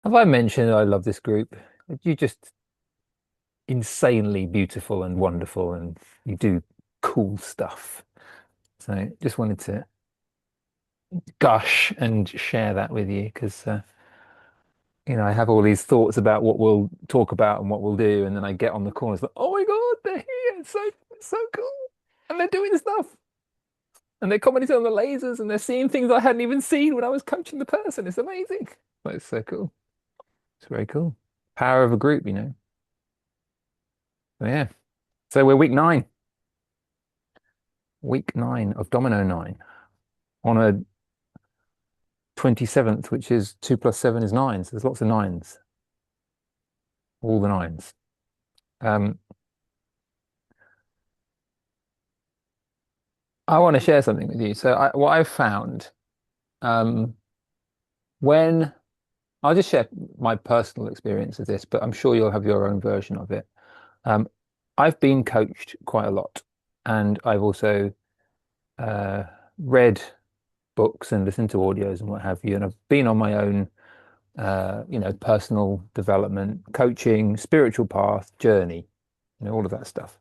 Have I mentioned I love this group? You're just insanely beautiful and wonderful, and you do cool stuff. So just wanted to gush and share that with you because I have all these thoughts about what we'll talk about and what we'll do, and then I get on the call and it's like, oh my God, they're here! It's so cool, and they're doing stuff, and they're commenting on the lasers, and they're seeing things I hadn't even seen when I was coaching the person. It's amazing. Like, it's so cool. It's very cool. Power of a group. So yeah. So we're week nine of Domino 9 on a 27th, which is 2 plus 7 is 9. So there's lots of nines, all the nines. Um, I want to share something with you. So what I've found um, when I'll just share my personal experience of this, but I'm sure you'll have your own version of it. Um, I've been coached quite a lot, and I've also uh, read books and listened to audios and what have you, and I've been on my own personal development, coaching, spiritual path, journey, all of that stuff.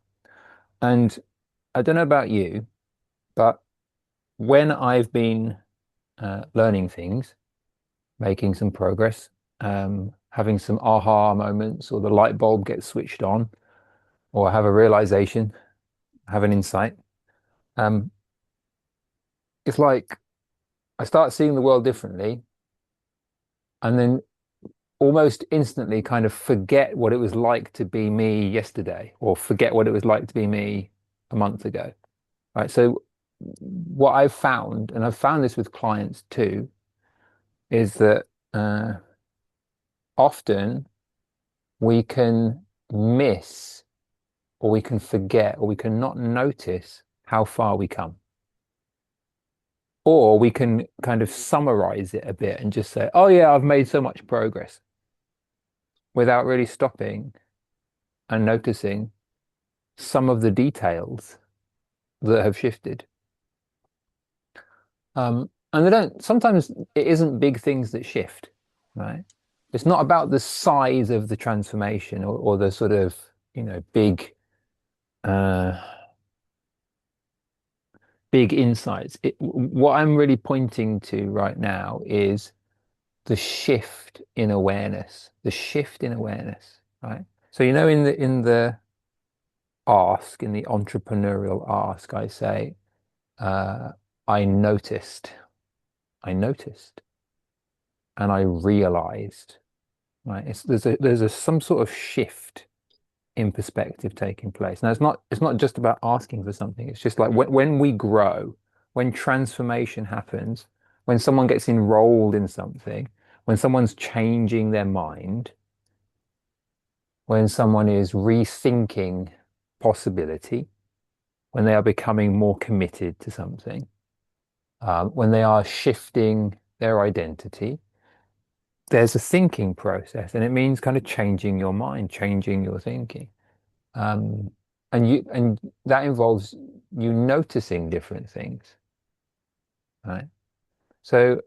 And I don't know about you, but when I've been learning things, making some progress, having some aha moments, or the light bulb gets switched on, or I have a realization, have an insight, um, it's like I start seeing the world differently, and then almost instantly kind of forget what it was like to be me yesterday, or forget what it was like to be me a month ago. Right. So what I've found, and I've found this with clients too, is that often we can miss, or we can forget, or we can not notice how far we come. Or we can kind of summarize it a bit and just say, oh yeah, I've made so much progress without really stopping and noticing some of the details that have shifted. And they don't, sometimes it isn't big things that shift, right? It's not about the size of the transformation, or the sort of, big, uh, big insights. What I'm really pointing to right now is the shift in awareness, right? So, in the entrepreneurial ask, I say, uh, I noticed, I noticed, and I realized, right? There's some sort of shift in perspective taking place. Now it's not just about asking for something. It's just like when we grow, when transformation happens, when someone gets enrolled in something, when someone's changing their mind, when someone is rethinking possibility, when they are becoming more committed to something, when they are shifting their identity, there's a thinking process, and it means kind of changing your mind, changing your thinking. Um, and that involves you noticing different things, right? So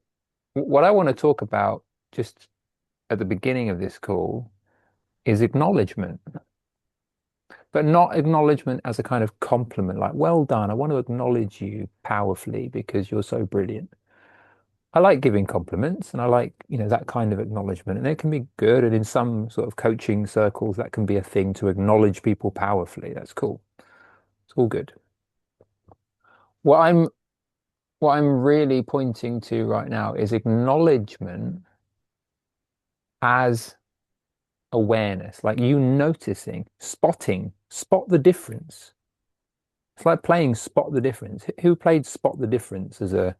what I want to talk about just at the beginning of this call is acknowledgement, but not acknowledgement as a kind of compliment, like, well done. I want to acknowledge you powerfully because you're so brilliant. I like giving compliments, and I like, that kind of acknowledgement, and it can be good. And in some sort of coaching circles, that can be a thing to acknowledge people powerfully. That's cool. It's all good. What I'm what I'm really pointing to right now is acknowledgement as awareness, like you noticing, spot the difference. It's like playing spot the difference. Who played spot the difference as a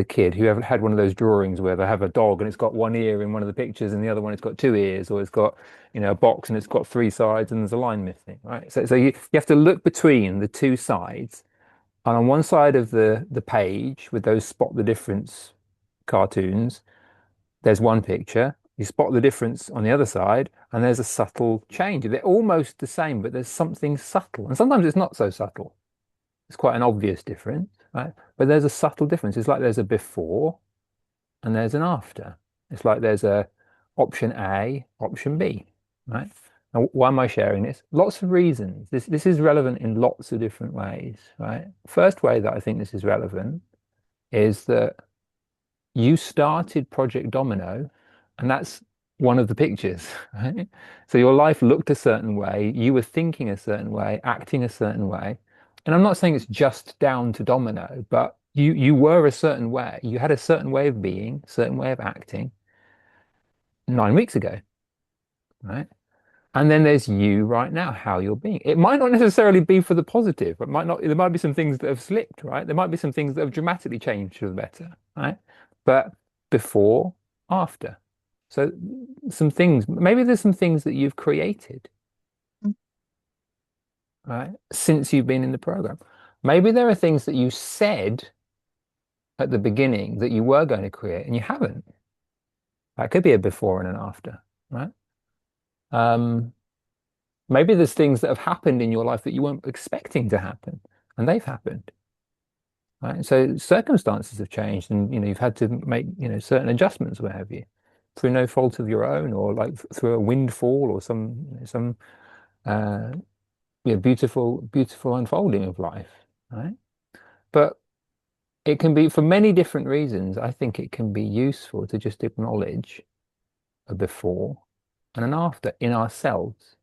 kid? Who ever had one of those drawings where they have a dog and it's got one ear in one of the pictures and the other one it's got two ears, or it's got, a box and it's got three sides and there's a line missing, right? So you have to look between the two sides. And on one side of the page with those spot the difference cartoons, there's one picture. You spot the difference on the other side, and there's a subtle change. They're almost the same, but there's something subtle. And sometimes it's not so subtle. It's quite an obvious difference, right? But there's a subtle difference. It's like there's a before and there's an after. It's like there's option A, option B, right? Now, why am I sharing this? Lots of reasons. This is relevant in lots of different ways, right? First way that I think this is relevant is that you started Project Domino, and that's one of the pictures, right? So your life looked a certain way, you were thinking a certain way, acting a certain way. And I'm not saying it's just down to Domino, but you were a certain way. You had a certain way of being, certain way of acting 9 weeks ago, right? And then there's you right now, how you're being. It might not necessarily be for the positive. It might not, there might be some things that have slipped, right? There might be some things that have dramatically changed for the better, right? But before, after. So some things, maybe there's some things that you've created, right? Since you've been in the program. Maybe there are things that you said at the beginning that you were going to create and you haven't. That could be a before and an after, right? Um, Maybe there's things that have happened in your life that you weren't expecting to happen, and they've happened, right? So circumstances have changed, and you've had to make certain adjustments, where have you, through no fault of your own, or like through a windfall, or some uh, beautiful unfolding of life, right? But it can be for many different reasons. I think it can be useful to just acknowledge a before and an after in ourselves,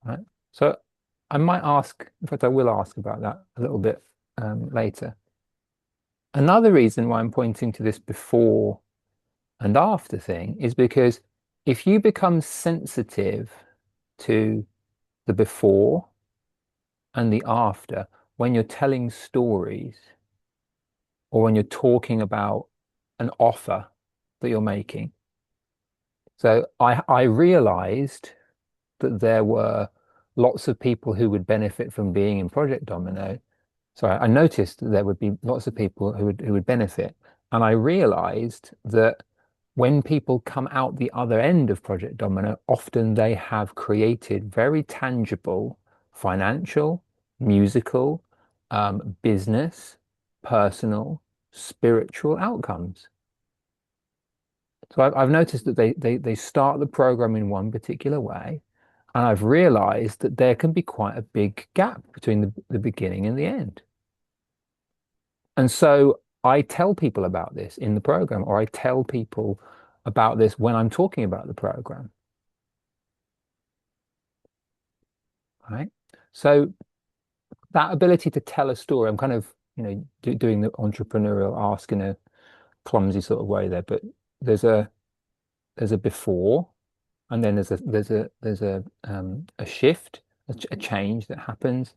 right? So I might ask, in fact, I will ask about that a little bit later. Another reason why I'm pointing to this before and after thing is because if you become sensitive to the before and the after when you're telling stories or when you're talking about an offer that you're making. So I realized that there were lots of people who would benefit from being in Project Domino. So I noticed that there would be lots of people who would benefit. And I realized that when people come out the other end of Project Domino, often they have created very tangible financial, musical, business, personal, spiritual outcomes. So I've noticed that they start the program in one particular way, and I've realized that there can be quite a big gap between the beginning and the end. And so I tell people about this in the program, or I tell people about this when I'm talking about the program, right? So that ability to tell a story, I'm kind of, doing the entrepreneurial ask in a clumsy sort of way there, but there's a there's a before, and then there's a shift, a change that happens,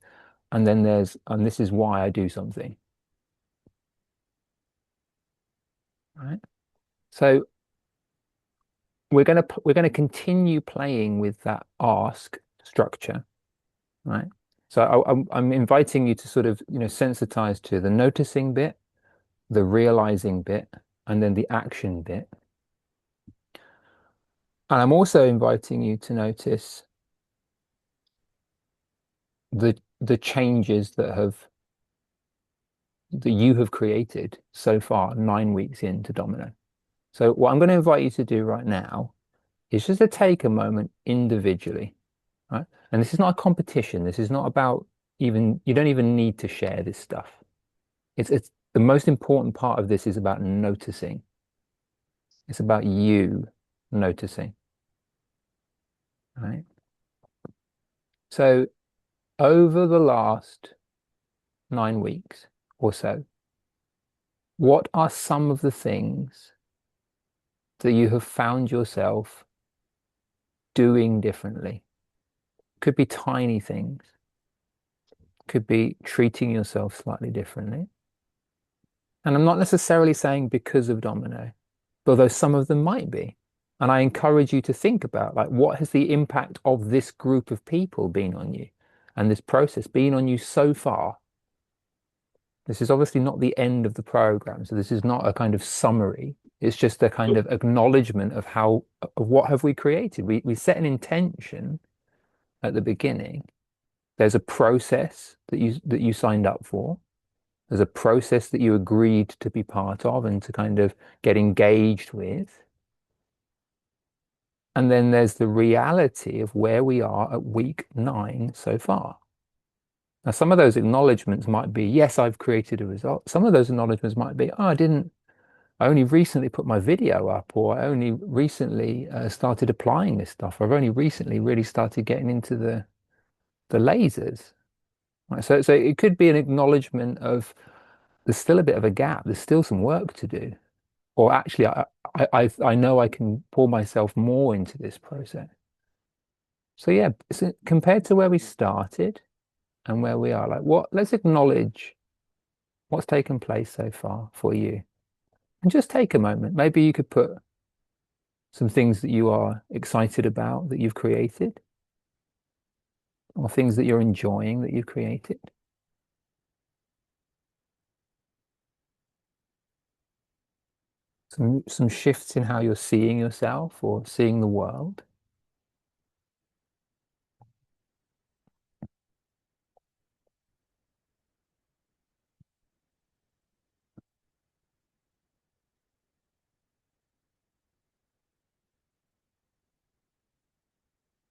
and then and this is why I do something, right? So we're gonna continue playing with that ask structure, right? So I'm inviting you to sort of sensitize to the noticing bit, the realizing bit, and then the action bit. And I'm also inviting you to notice the changes that you have created so far, 9 weeks into Domino. So what I'm going to invite you to do right now is just to take a moment individually, right? And this is not a competition. This is not about you don't even need to share this stuff. It's the most important part of this is about noticing. It's about you noticing, right? So over the last 9 weeks or so, what are some of the things that you have found yourself doing differently? Could be tiny things, could be treating yourself slightly differently. And I'm not necessarily saying because of Domino, although some of them might be. And I encourage you to think about like what has the impact of this group of people been on you and this process been on you so far. This is obviously not the end of the program, so this is not a kind of summary. It's just a kind of acknowledgement of of what have we created. We set an intention at the beginning. There's a process that you signed up for. There's a process that you agreed to be part of and to kind of get engaged with. And then there's the reality of where we are at week 9 so far. Now, some of those acknowledgements might be, yes, I've created a result. Some of those acknowledgements might be, oh, I only recently put my video up, or I only recently started applying this stuff. I've only recently really started getting into the lasers. Right? So it could be an acknowledgement of there's still a bit of a gap. There's still some work to do. Or actually, I know I can pour myself more into this process. So yeah, so compared to where we started and where we are, like let's acknowledge what's taken place so far for you. And just take a moment. Maybe you could put some things that you are excited about that you've created, or things that you're enjoying that you've created. Some shifts in how you're seeing yourself or seeing the world.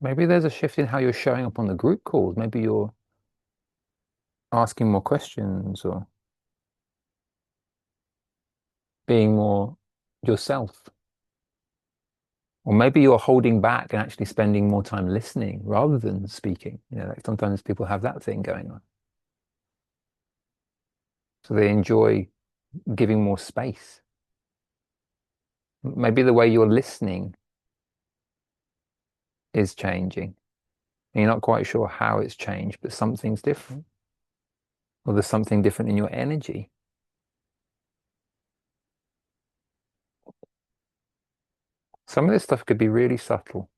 Maybe there's a shift in how you're showing up on the group calls. Maybe you're asking more questions or being more yourself. Or maybe you're holding back and actually spending more time listening rather than speaking. Like sometimes people have that thing going on. So they enjoy giving more space. Maybe the way you're listening is changing. And you're not quite sure how it's changed, but something's different. Or there's something different in your energy. Some of this stuff could be really subtle.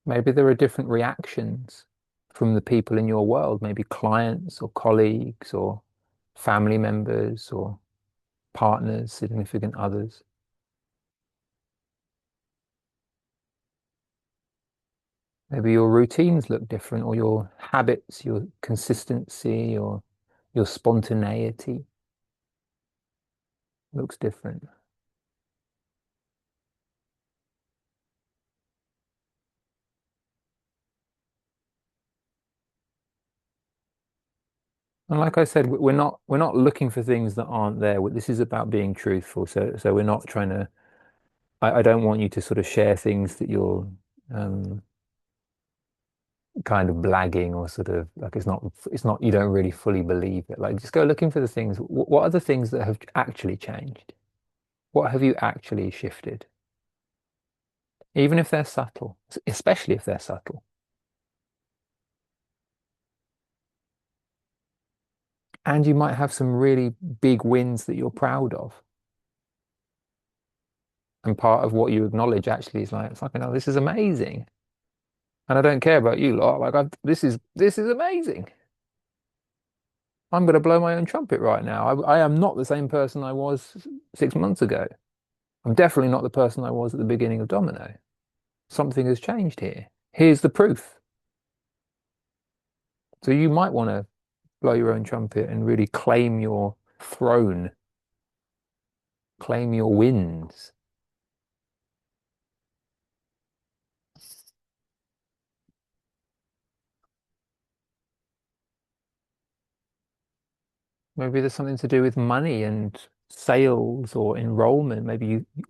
Maybe there are different reactions from the people in your world, maybe clients or colleagues or family members or partners, significant others. Maybe your routines look different, or your habits, your consistency, or your spontaneity looks different. And like I said, we're not looking for things that aren't there. This is about being truthful. So we're not trying to. I don't want you to sort of share things that you're um, kind of blagging, or sort of like it's not you don't really fully believe it. Like just go looking for the things. What are the things that have actually changed? What have you actually shifted? Even if they're subtle, especially if they're subtle. And you might have some really big wins that you're proud of. And part of what you acknowledge actually is like, fucking hell, this is amazing. And I don't care about you lot. Like this is amazing. I'm going to blow my own trumpet right now. I am not the same person I was 6 months ago. I'm definitely not the person I was at the beginning of Domino. Something has changed here. Here's the proof. So you might want to blow your own trumpet and really claim your throne, claim your wins. Maybe there's something to do with money and sales or enrollment,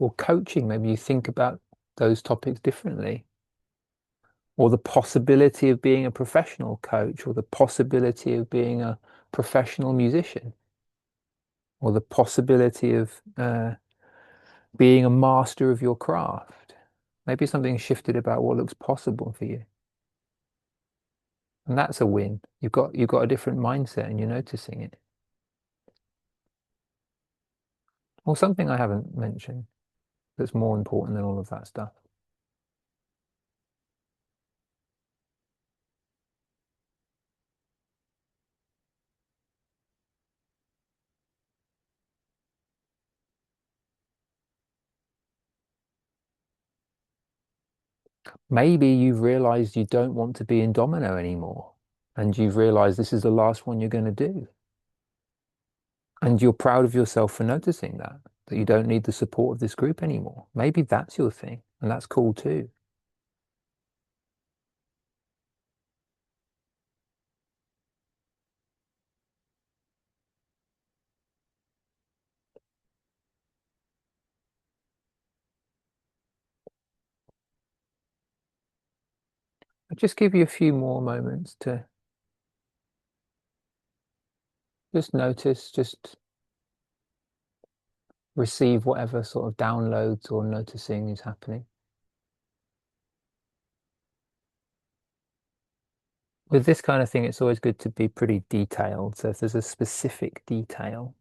or coaching. Maybe you think about those topics differently. Or the possibility of being a professional coach, or the possibility of being a professional musician, or the possibility of being a master of your craft. Maybe something shifted about what looks possible for you. And that's a win. You've got a different mindset and you're noticing it. Or something I haven't mentioned that's more important than all of that stuff. Maybe you've realized you don't want to be in Domino anymore, and you've realized this is the last one you're going to do. And you're proud of yourself for noticing that you don't need the support of this group anymore. Maybe that's your thing, and that's cool too. I'll just give you a few more moments to just notice, just receive whatever sort of downloads or noticing is happening. With this kind of thing, it's always good to be pretty detailed. So if there's a specific detail,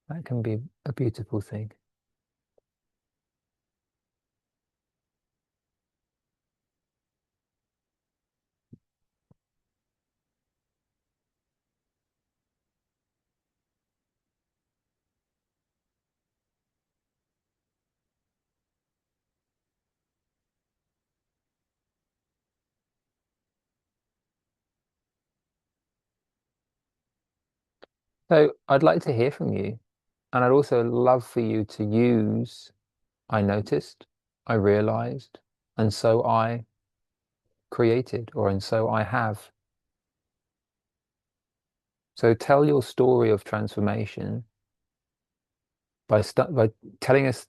that can be a beautiful thing. So I'd like to hear from you. And I'd also love for you to use I noticed, I realized, and so I created, or and so I have. So tell your story of transformation by telling us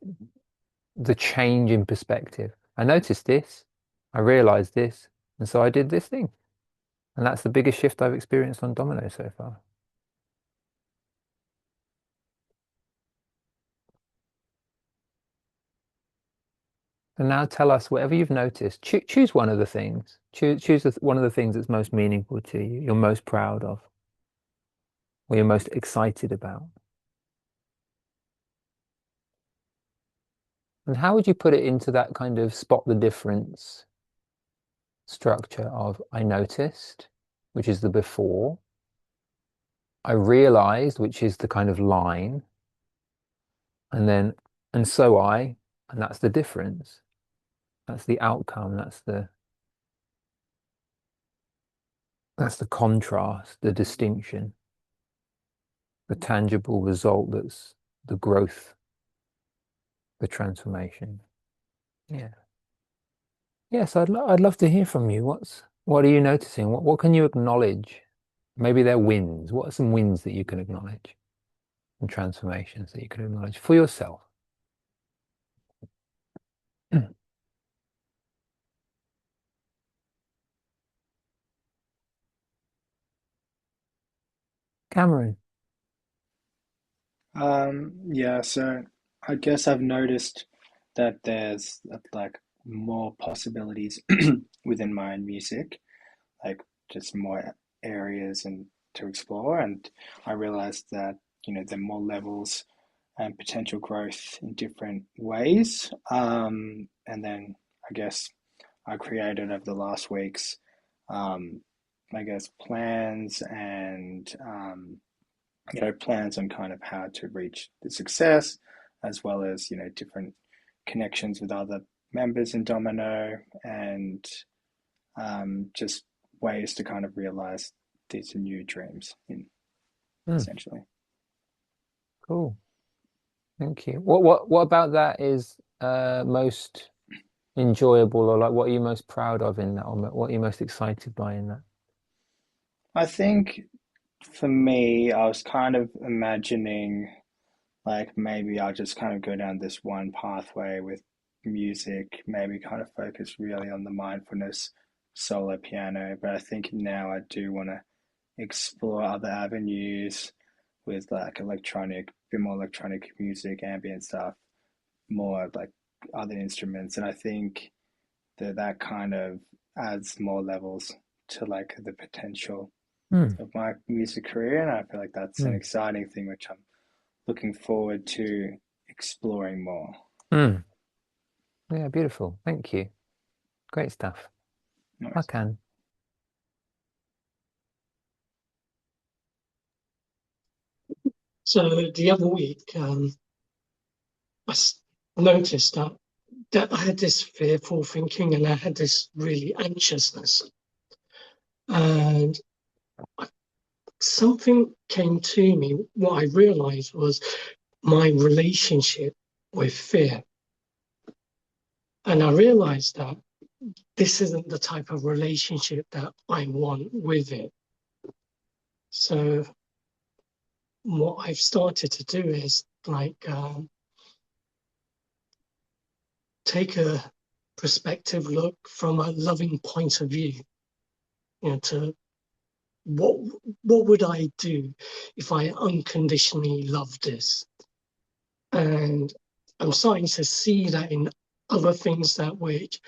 the change in perspective. I noticed this, I realized this, and so I did this thing. And that's the biggest shift I've experienced on Domino so far. And now tell us whatever you've noticed. Choose one of the things. Choose one of the things that's most meaningful to you, you're most proud of, or you're most excited about. And how would you put it into that kind of spot the difference structure of I noticed, which is the before, I realized, which is the kind of line, and then, and so I, and that's the difference. That's the outcome. That's the contrast, the distinction, the tangible result that's the growth, the transformation. Yeah. Yes, I'd love to hear from you. What are you noticing? What can you acknowledge? Maybe they're wins. What are some wins that you can acknowledge and transformations that you can acknowledge for yourself? Cameron. Yeah, so I guess I've noticed that there's like more possibilities within my music, like just more areas and to explore. And I realized that, there are more levels and potential growth in different ways. And then I guess I created over the last weeks, um, I guess plans and plans on kind of how to reach the success, as well as different connections with other members in Domino, and just ways to kind of realize these new dreams in Hmm, essentially. cool. Thank you. What about that is most enjoyable, or like what are you most proud of in that, or what are you most excited by in that? I think for me, I was kind of imagining like maybe I'll just kind of go down this one pathway with music, maybe kind of focus really on the mindfulness solo piano. But I think now I do want to explore other avenues with like electronic, bit more electronic music, ambient stuff, more like other instruments. And I think that that kind of adds more levels to like the potential Hmm, of my music career. And I feel like that's an hmm, exciting thing which I'm looking forward to exploring more. hmm. Yeah, beautiful. Thank you. Great stuff. I Nice. can. So the other week, I noticed that I had this fearful thinking and I had this really anxiousness. And something came to me. What I realized was my relationship with fear. And I realized that this isn't the type of relationship that I want with it. So what I've started to do is like take a perspective look from a loving point of view, to what what would I do if I unconditionally loved this? And I'm starting to see that in other things that which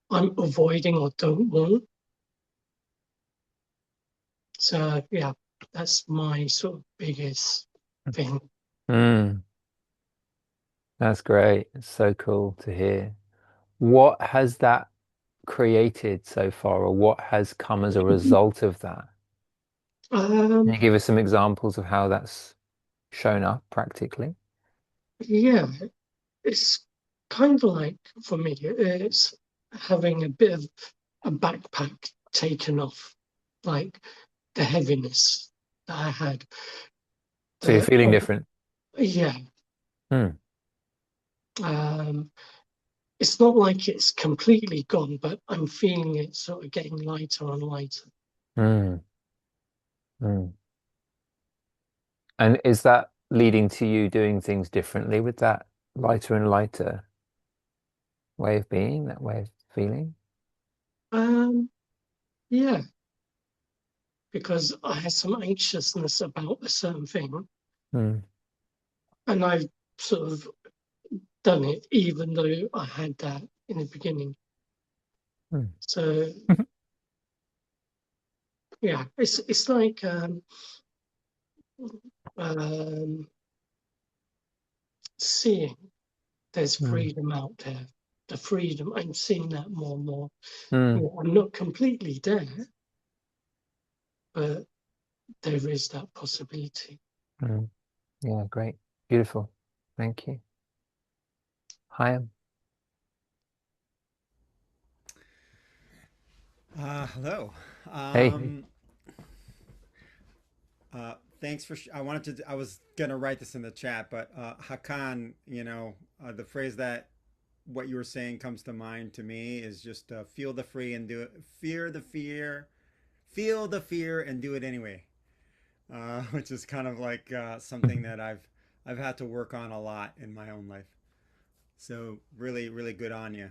I'm avoiding or don't want. So yeah, that's my sort of biggest thing. Mm, that's great. It's so cool to hear. What has that created so far, or what has come as a result of that? Can you Um, give us some examples of how that's shown up practically? yeah, it's kind of like for me, it's having a bit of a backpack taken off, like the heaviness that I had. So you're The feeling different. Yeah, Mm, um, it's not like it's completely gone, but I'm feeling it sort of getting lighter and lighter. mm, mm. And is that leading to you doing things differently with that lighter and lighter way of being, that way of feeling? Um, yeah, because I had some anxiousness about a certain thing, Mm, and I've sort of done it, even though I had that in the beginning. mm, So yeah, it's like um, seeing there's mm, freedom out there. The freedom, I'm seeing that more and more. mm, Yeah, I'm not completely there, but there is that possibility. mm. Yeah, great. Beautiful. Thank you. Hi. Hello. Hey. Um, Thanks for. I wanted to. I was gonna write this in the chat, but Hakan, the phrase that what you were saying comes to mind to me is just feel the free and do it. Fear the fear, feel the fear and do it anyway. Which is kind of like something that I've had to work on a lot in my own life. So really, really good on you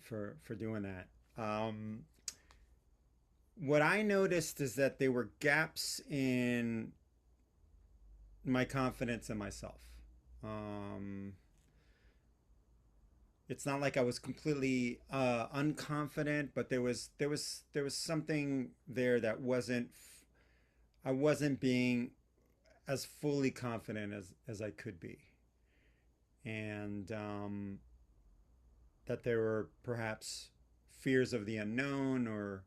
for doing that. What I noticed is that there were gaps in my confidence in myself. Um, it's not like I was completely unconfident, but there was something there that wasn't. I wasn't being as fully confident as I could be, and that there were perhaps fears of the unknown or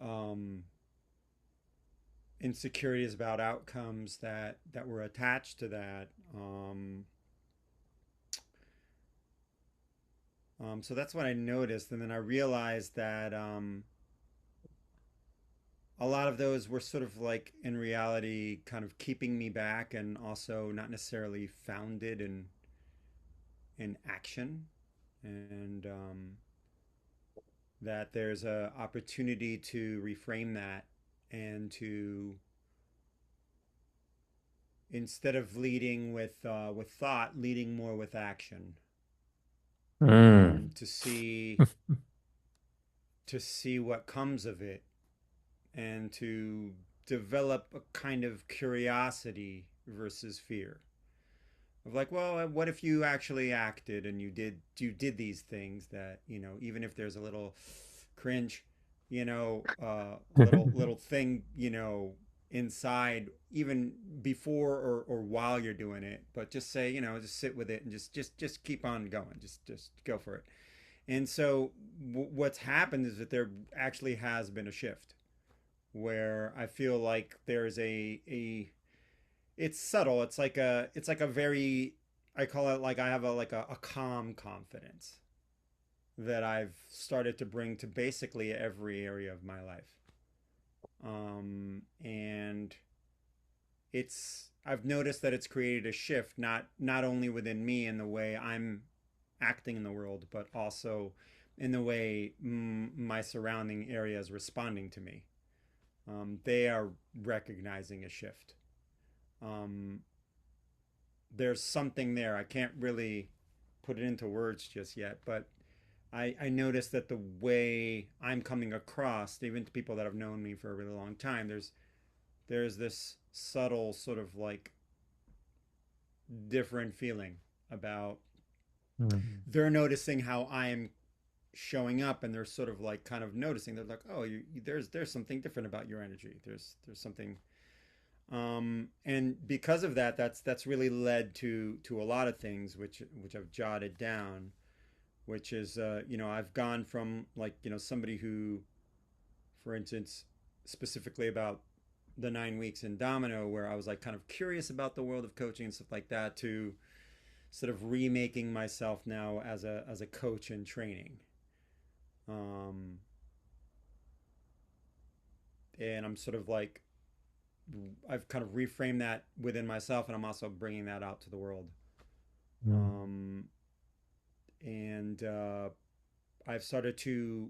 um, insecurities about outcomes that were attached to that. So that's what I noticed, and then I realized that a lot of those were sort of like in reality kind of keeping me back, and also not necessarily founded in action, and that there's a opportunity to reframe that and to instead of leading with thought, leading more with action, Mm, to see what comes of it, and to develop a kind of curiosity versus fear of like, well, what if you actually acted and you did these things that, even if there's a little cringe, little thing, inside, even before or while you're doing it, but just say, just sit with it and just keep on going, just go for it. And so what's happened is that there actually has been a shift where I feel like there's a it's subtle. It's like a very, I call it like I have a calm confidence that I've started to bring to basically every area of my life. And it's I've noticed that it's created a shift, not only within me in the way I'm acting in the world, but also in the way my surrounding area is responding to me. They are recognizing a shift. Um, there's something there. I can't really put it into words just yet, but I noticed that the way I'm coming across, even to people that have known me for a really long time, there's this subtle sort of like different feeling about Mm. they're noticing how I'm showing up, and they're sort of like kind of noticing. They're like, oh, there's something different about your energy. There's something. And because of that, that's really led to a lot of things which I've jotted down, which is I've gone from like somebody who, for instance, specifically about the 9 weeks in Domino, where I was like kind of curious about the world of coaching and stuff like that, to sort of remaking myself now as a coach in training. Um, and I'm sort of like I've kind of reframed that within myself, and I'm also bringing that out to the world. Mm. Um, and I've started to,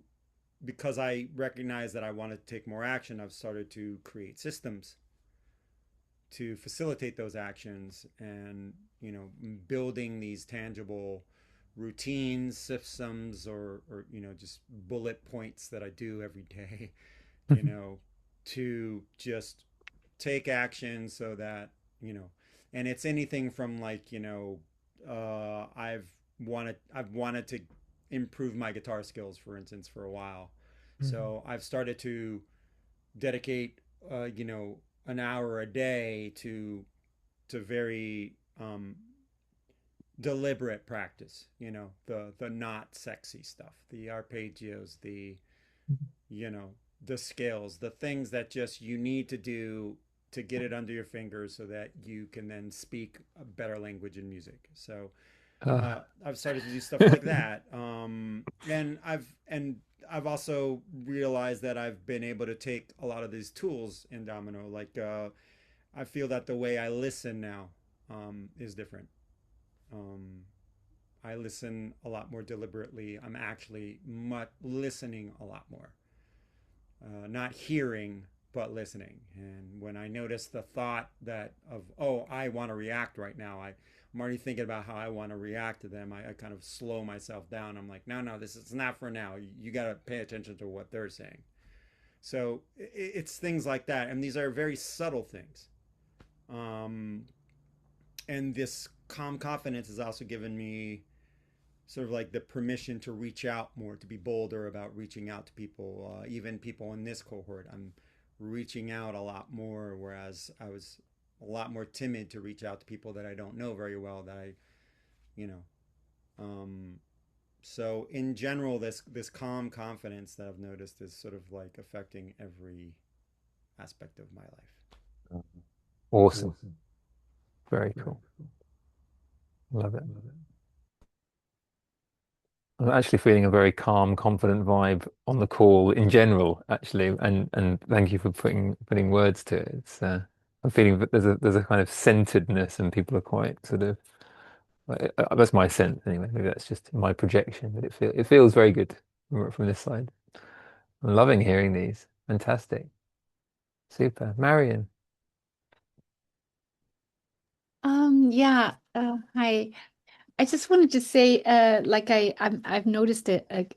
because I recognize that I want to take more action, I've started to create systems to facilitate those actions, and building these tangible routines, systems, or just bullet points that I do every day, you know to just take action, so that and it's anything from like I've wanted to improve my guitar skills, for instance, for a while. Mm. So I've started to dedicate an hour a day to very deliberate practice, the not sexy stuff, the arpeggios, you know the scales, the things that just you need to do to get it under your fingers, so that you can then speak a better language in music. So Ah. I've started to do stuff like that, and I've also realized that I've been able to take a lot of these tools in Domino. Like I feel that the way I listen now is different. Um, I listen a lot more deliberately. I'm actually listening a lot more, not hearing but listening. And when I notice the thought that of, oh, I want to react right now, I'm already thinking about how I want to react to them. I kind of slow myself down. I'm like, no, no, this is not for now. You got to pay attention to what they're saying. So it's things like that, and these are very subtle things. Um, and this calm confidence has also given me sort of like the permission to reach out more, to be bolder about reaching out to people, even people in this cohort. I'm reaching out a lot more, whereas I was a lot more timid to reach out to people that I don't know very well. You know, um, so in general, this calm confidence that I've noticed is sort of like affecting every aspect of my life. Awesome. Very cool. Love it. I'm actually feeling a very calm, confident vibe on the call in general, actually, and thank you for putting words to it. I'm feeling that there's a kind of centeredness, and people are quite sort of that's my sense anyway. Maybe that's just my projection, but it feels very good from this side. I'm loving hearing these. Fantastic, super, Marion. Yeah, hi. I just wanted to say, like I've noticed a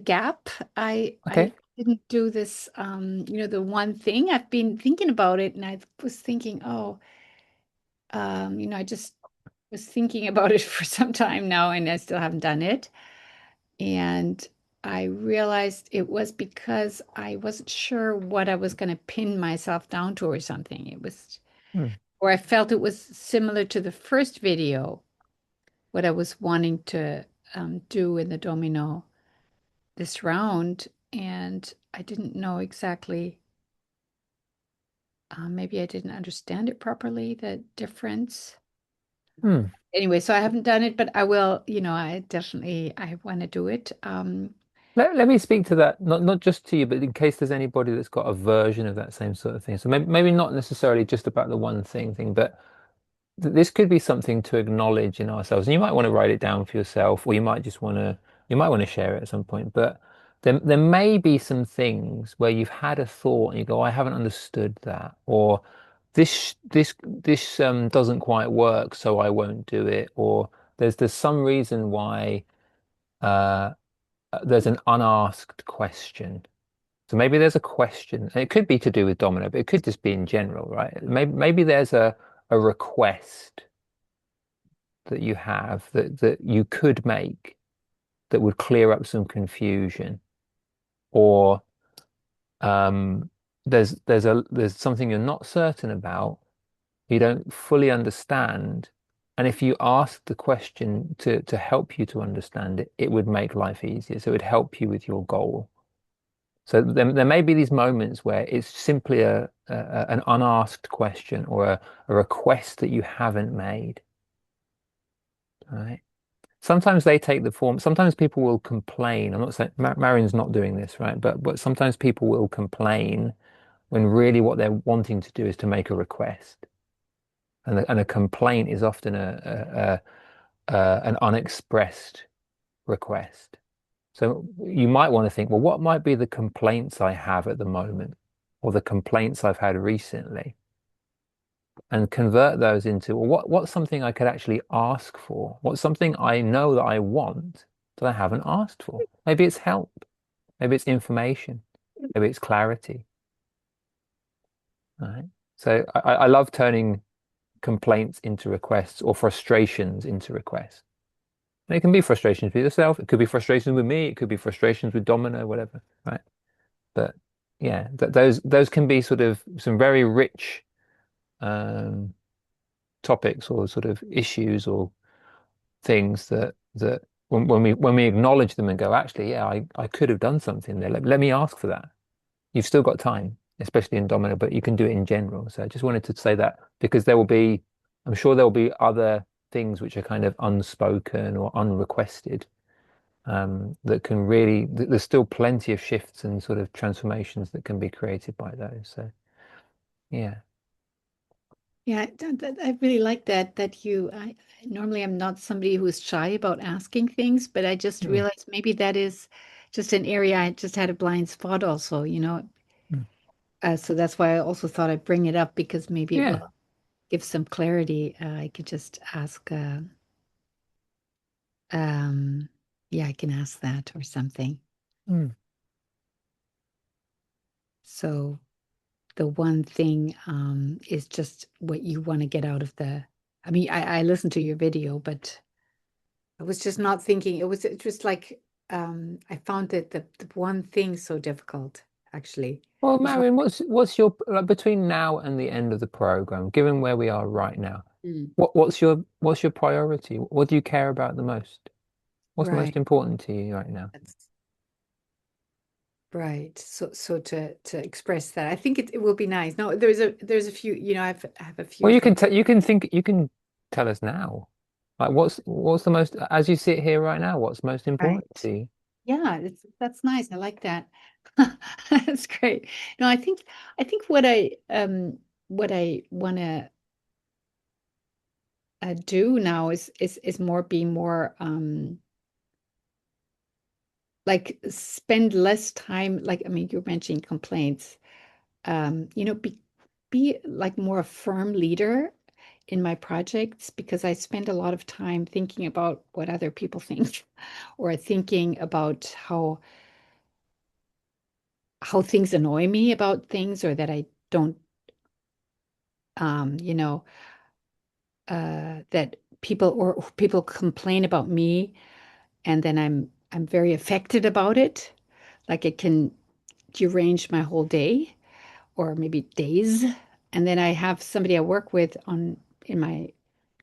gap. I Okay. didn't do this, the one thing. I've been thinking about it, and I was thinking, oh, I just was thinking about it for some time now, and I still haven't done it. And I realized it was because I wasn't sure what I was going to pin myself down to or something. Hmm. Or I felt it was similar to the first video, what I was wanting to do in the domino this round, and I didn't know exactly maybe I didn't understand it properly, the difference. Hmm. Anyway, so I haven't done it, but I will, I want to do it. Let me speak to that, not just to you, but in case there's anybody that's got a version of that same sort of thing. So maybe not necessarily just about the one thing, but this could be something to acknowledge in ourselves. And you might want to write it down for yourself, or you might want to share it at some point. But there may be some things where you've had a thought and you go, I haven't understood that, or this doesn't quite work, so I won't do it, or there's some reason why uh there's an unasked question. So maybe there's a question, and it could be to do with Domino, but it could just be in general, right? Maybe there's a request that you have that you could make that would clear up some confusion, or um, there's something you're not certain about, you don't fully understand, and if you ask the question to help you to understand it, it would make life easier. So it would help you with your goal. So there may be these moments where it's simply an unasked question or a request that you haven't made. Right? Sometimes they take the form. Sometimes people will complain. I'm not saying Marion's not doing this, right? But sometimes people will complain when really what they're wanting to do is to make a request, and a complaint is often an unexpressed request. So you might want to think, well, what might be the complaints I have at the moment, or the complaints I've had recently, and convert those into, well, what's something I could actually ask for? What's something I know that I want that I haven't asked for? Maybe it's help, maybe it's information, maybe it's clarity. Right? So I love turning complaints into requests or frustrations into requests. And it can be frustrations with yourself, it could be frustrations with me, it could be frustrations with Domino, whatever, right? But yeah, those can be sort of some very rich um, topics or sort of issues or things that when we acknowledge them and go, actually, yeah, I could have done something there. Let me ask for that. You've still got time, especially in Domino, but you can do it in general. So I just wanted to say that because I'm sure there will be other things which are kind of unspoken or unrequested, that can really, there's still plenty of shifts and sort of transformations that can be created by those. So yeah. Yeah, I really like that I normally I'm not somebody who is shy about asking things, but I just Mm, realized maybe that is just an area I just had a blind spot also, mm. So that's why I also thought I'd bring it up because maybe it Yeah. will give some clarity. I could just ask, um, yeah, I can ask that or something. Mm. So the one thing is just what you want to get out of I mean, I listened to your video, but I was just not thinking. It just like I found that the one thing so difficult, actually. Well, Which one? Marion, what's your like, between now and the end of the program, given where we are right now, Mm, what's your priority? What do you care about the most? What's most right. important to you right now? That's right. So to express that, I think it will be nice. No, there's a few, I have a Well, few things. you can tell us now. Like what's the most, as you sit here right now, what's most important Right. to you? Yeah, that's nice. I like that. That's great. No, I think what I want to do now is more be more like spend less time, like I mean you're mentioning complaints, be like more a firm leader in my projects because I spend a lot of time thinking about what other people think or thinking about how things annoy me about things or that I don't um you know that people complain about me and then I'm very affected about it, like it can derange my whole day or maybe days. And then I have somebody I work with on in my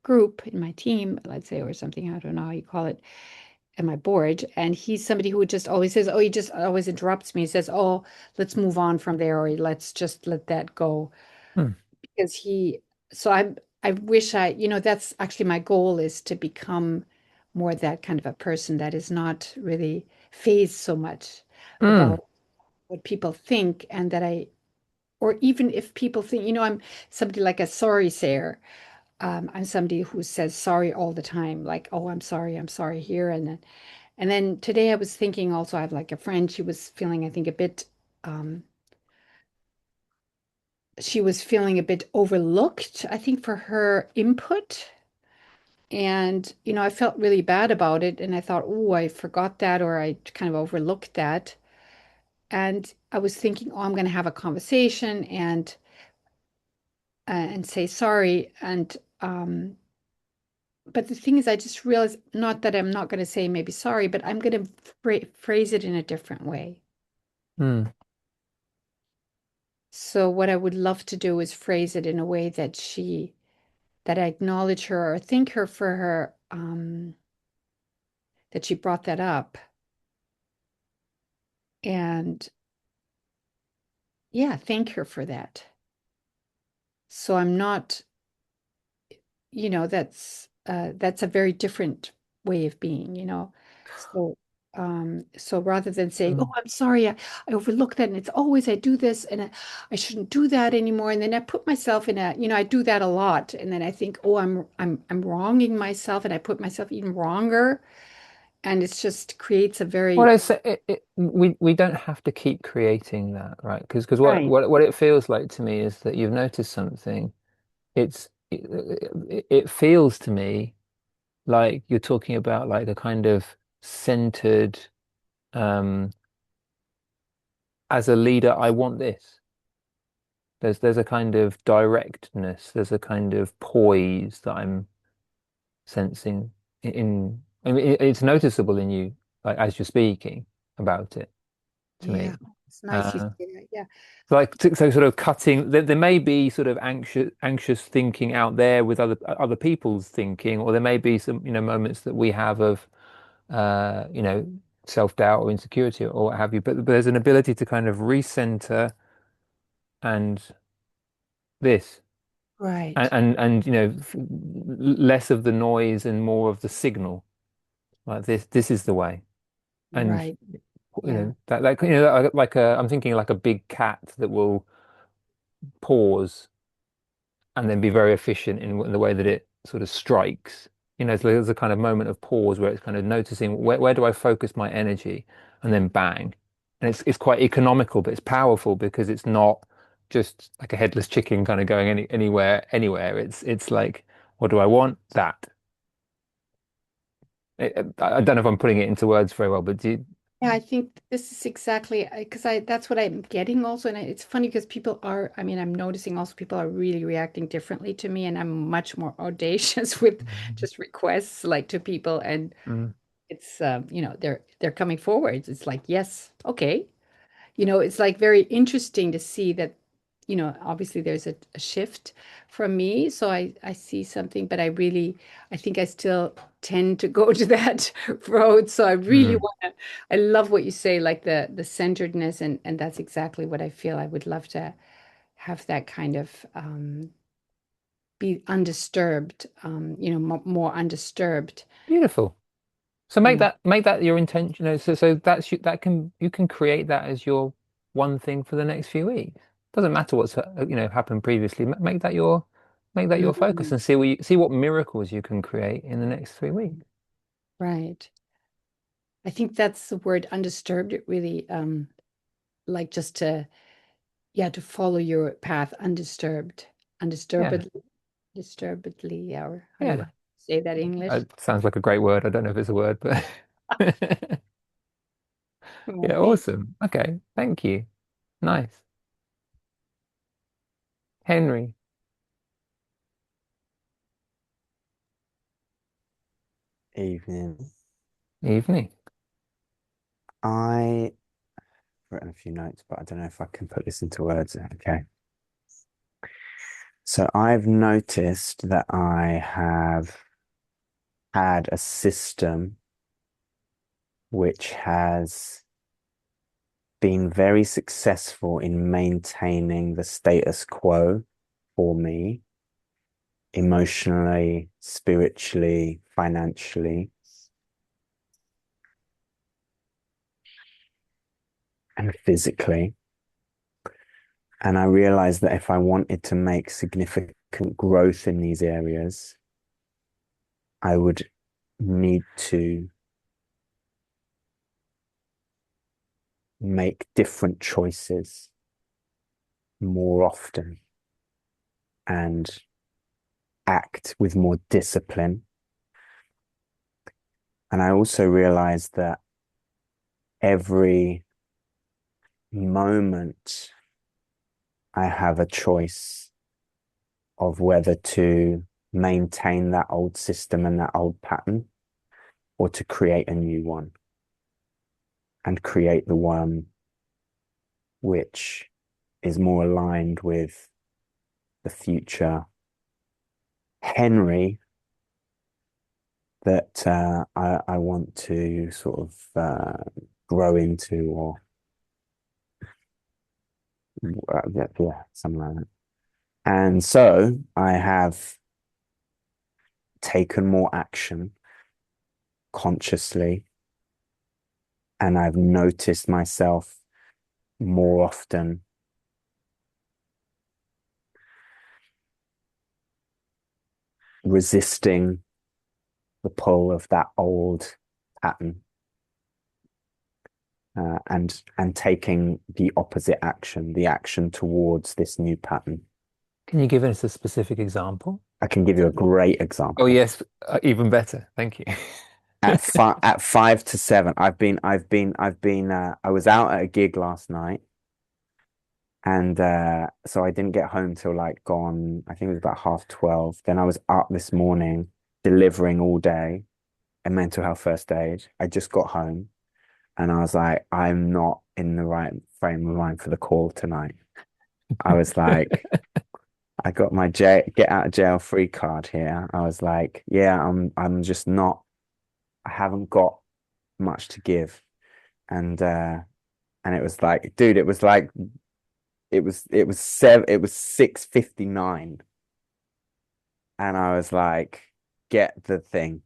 group, in my team, let's say, or something, I don't know how you call it, in my board. And he's somebody who just always says, oh, he just always interrupts me. He says, oh, let's move on from there, or let's just let that go. Hmm. because so I wish that's actually my goal, is to become more that kind of a person that is not really phased so much Hmm. about what people think, and that or even if people think, I'm somebody like a sorry sayer. I'm somebody who says sorry all the time, like, oh, I'm sorry here. And then today I was thinking also, I have like a friend, um, she was feeling a bit overlooked, I think, for her input. And, I felt really bad about it. And I thought, oh, I forgot that, or I kind of overlooked that. And I was thinking, oh, I'm going to have a conversation and say sorry. But the thing is, I just realized, not that I'm not going to say maybe sorry, but I'm going to phrase it in a different way. Hmm. So what I would love to do is phrase it in a way that I acknowledge her or thank her for her, that she brought that up. And yeah, thank her for that. So I'm not, that's a very different way of being, So so rather than saying, "Oh, Hmm. I'm sorry, I overlooked that, and it's always I do this, and I shouldn't do that anymore." And then I put myself in I do that a lot, and then I think, "Oh, I'm wronging myself," and I put myself even wronger, and it's just creates a Well, very we don't have to keep creating that, right? Because right, what it feels like to me is that you've noticed something. It feels to me like you're talking about like a kind of centered, um, as a leader, I want this. There's a kind of directness, there's a kind of poise that I'm sensing I mean, it's noticeable in you, like as you're speaking about it to yeah, me. it's nice you Uh, say that. Yeah, so sort of cutting. There may be sort of anxious thinking out there with other people's thinking, or there may be some moments that we have of self-doubt or insecurity or what have you. But there's an ability to kind of recenter and this right, and less of the noise and more of the signal. Like this is the way. And right, yeah, I'm thinking like a big cat that will pause and then be very efficient in the way that it sort of strikes. So there's a kind of moment of pause where it's kind of noticing where do I focus my energy, and then bang. And it's quite economical, but it's powerful because it's not just like a headless chicken kind of going anywhere. It's like, what do I want? That. I don't know if I'm putting it into words very well, but yeah. I think this is exactly because I that's what I'm getting also, and it's funny because I mean, I'm noticing also people are really reacting differently to me, and I'm much more audacious with just requests like to people, and Mm, it's they're coming forward. It's like, yes, okay. It's like very interesting to see that, obviously there's a shift from me. So I see something, but I think I still tend to go to that road. So I really mm. want to, I love what you say, like the centeredness, and that's exactly what I feel. I would love to have that kind of, be undisturbed, more undisturbed. Beautiful. So make Yeah. that your intention. So you can create that as your one thing for the next few weeks. Doesn't matter what's happened previously. Make that your focus Mhm. and see what miracles you can create in the next 3 weeks. Right. I think that's the word undisturbed. It really, like just to, yeah, to follow your path undisturbed, Yeah, undisturbedly, disturbedly, or how do you yeah. say that in English? It sounds like a great word. I don't know if it's a word, but yeah, Right. awesome. Okay, thank you. Nice. Henry, Evening. evening. I written a few notes, but I don't know if I can put this into words. Okay. So I've noticed that I have had a system which has been very successful in maintaining the status quo for me emotionally, spiritually, financially, and physically. And I realized that if I wanted to make significant growth in these areas, I would need to make different choices more often and act with more discipline. And I also realized that every moment I have a choice of whether to maintain that old system and that old pattern or to create a new one and create the one which is more aligned with the future Henry that I want to sort of grow into, or yeah, something like that. And so I have taken more action consciously, and I've noticed myself more often resisting the pull of that old pattern, and taking the opposite action, the action towards this new pattern. Can you give us a specific example? I can give you a great Oh, example. yes, even better. Thank you. At 5 to 7, I was out at a gig last night, and so I didn't get home till like gone, I think it was about 12:30. Then I was up this morning delivering all day a mental health first aid. I just got home and I was like, I'm not in the right frame of mind for the call tonight. I was like, I got my get out of jail free card here. I was like, yeah, I'm just not, I haven't got much to give. And it was like, dude, it was like it was 6:59. And I was like, get the thing,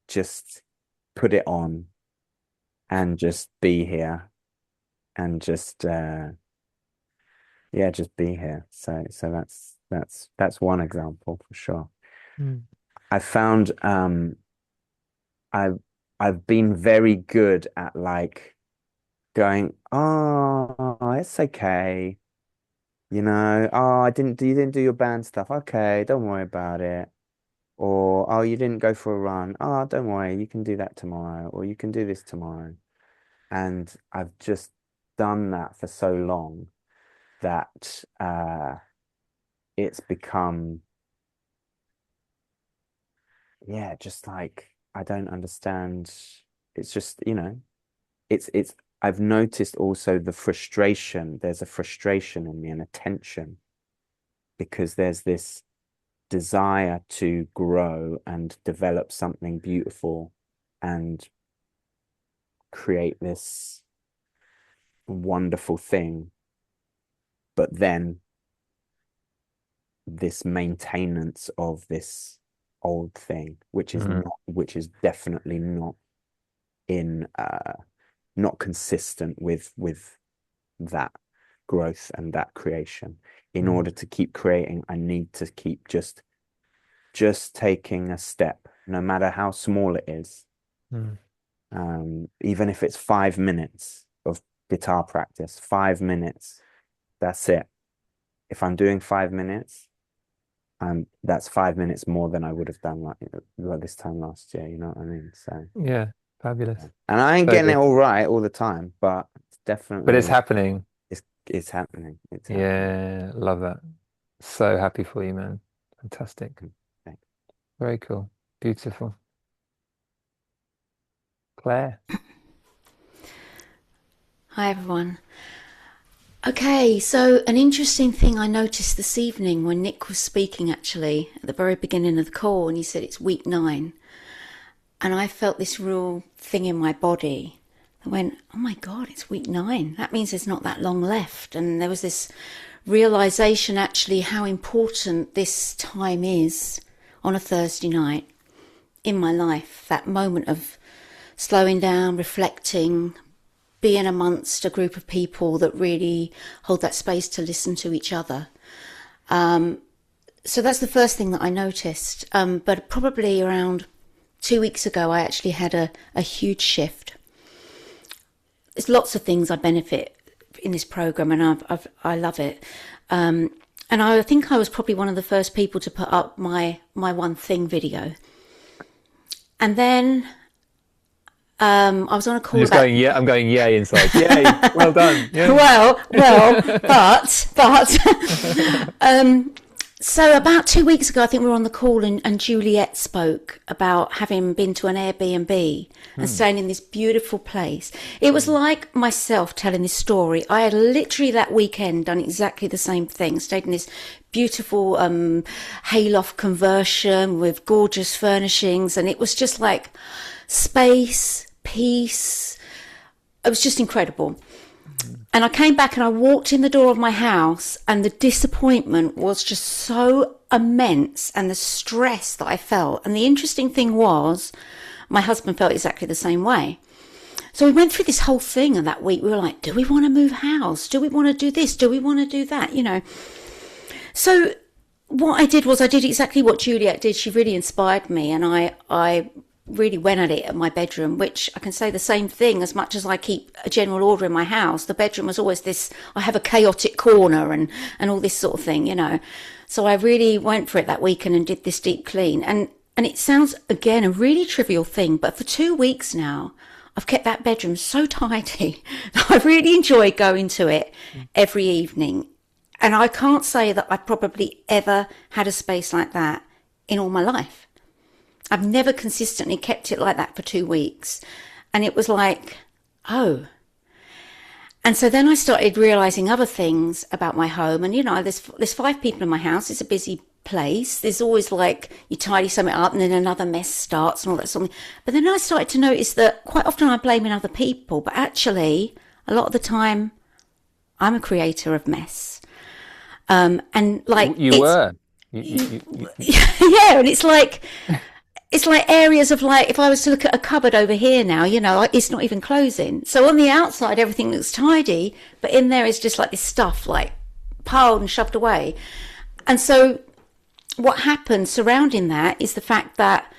just put it on and just be here and just yeah, just be here. So that's one example for sure. Mm. I found I've I've been very good at like going, oh, it's okay. Oh, you didn't do your band stuff. Okay, don't worry about it. Or, oh, you didn't go for a run. Oh, don't worry, you can do that tomorrow, or you can do this tomorrow. And I've just done that for so long that it's become, yeah, just like I don't understand. It's just, it's I've noticed also the frustration. There's a frustration in me and a tension because there's this desire to grow and develop something beautiful and create this wonderful thing, but then this maintenance of this old thing, Mm. which is definitely not in not consistent with that growth and that creation. In Mm. order to keep creating, I need to keep just taking a step, no matter how small it is. Mm. Even if it's 5 minutes of guitar practice, 5 minutes, that's it. If I'm doing 5 minutes, that's 5 minutes more than I would have done like this time last year. You know what I mean? So, Yeah, fabulous. and I ain't So getting it good. all right all the time, but it's But it's definitely happening. it's happening. It's happening. Yeah, love that. So happy for you, man. Fantastic. Thanks. Very cool. Beautiful. Claire. Hi, everyone. Okay, so an interesting thing I noticed this evening when Nick was speaking, actually, at the very beginning of the call, and he said it's week 9. And I felt this real thing in my body. I went, oh my God, it's week 9. That means there's not that long left. And there was this realization actually how important this time is on a Thursday night in my life. That moment of slowing down, reflecting, being amongst a group of people that really hold that space to listen to each other. So that's the first thing that I noticed. But probably around 2 weeks ago, I actually had a huge shift. There's lots of things I benefit in this program, and I love it. And I think I was probably one of the first people to put up my one thing video. And then I was on a call. I'm going yay inside. Yay! Well done. Yeah. but so about 2 weeks ago, I think we were on the call, and Juliet spoke about having been to an Airbnb and staying in this beautiful place. It was like myself telling this story. I had literally that weekend done exactly the same thing, stayed in this beautiful hayloft conversion with gorgeous furnishings, and it was just like space, peace. It was just incredible. And I came back and I walked in the door of my house, and the disappointment was just so immense, and the stress that I felt. And the interesting thing was, my husband felt exactly the same way. So we went through this whole thing, and that week we were like, do we want to move house? Do we want to do this? Do we want to do that? You know. So what I did was I did exactly what Juliet did. She really inspired me, and I really went at it at my bedroom, which I can say the same thing. As much as I keep a general order in my house, the bedroom was always this, I have a chaotic corner and all this sort of thing, you know. So I really went for it that weekend and did this deep clean. And it sounds, again, a really trivial thing, but for 2 weeks now, I've kept that bedroom so tidy. I really enjoy going to it every evening. And I can't say that I probably ever had a space like that in all my life. I've never consistently kept it like that for 2 weeks. And it was like, oh. And so then I started realizing other things about my home. And, you know, there's 5 people in my house. It's a busy place. There's always like, you tidy something up and then another mess starts and all that sort of thing. But then I started to notice that quite often I'm blaming other people. But actually, a lot of the time, I'm a creator of mess. And like... You were. Yeah, and it's like areas of like, if I was to look at a cupboard over here now, you know, it's not even closing. So on the outside, everything looks tidy, but in there is just like this stuff like piled and shoved away. And so what happens surrounding that is the fact that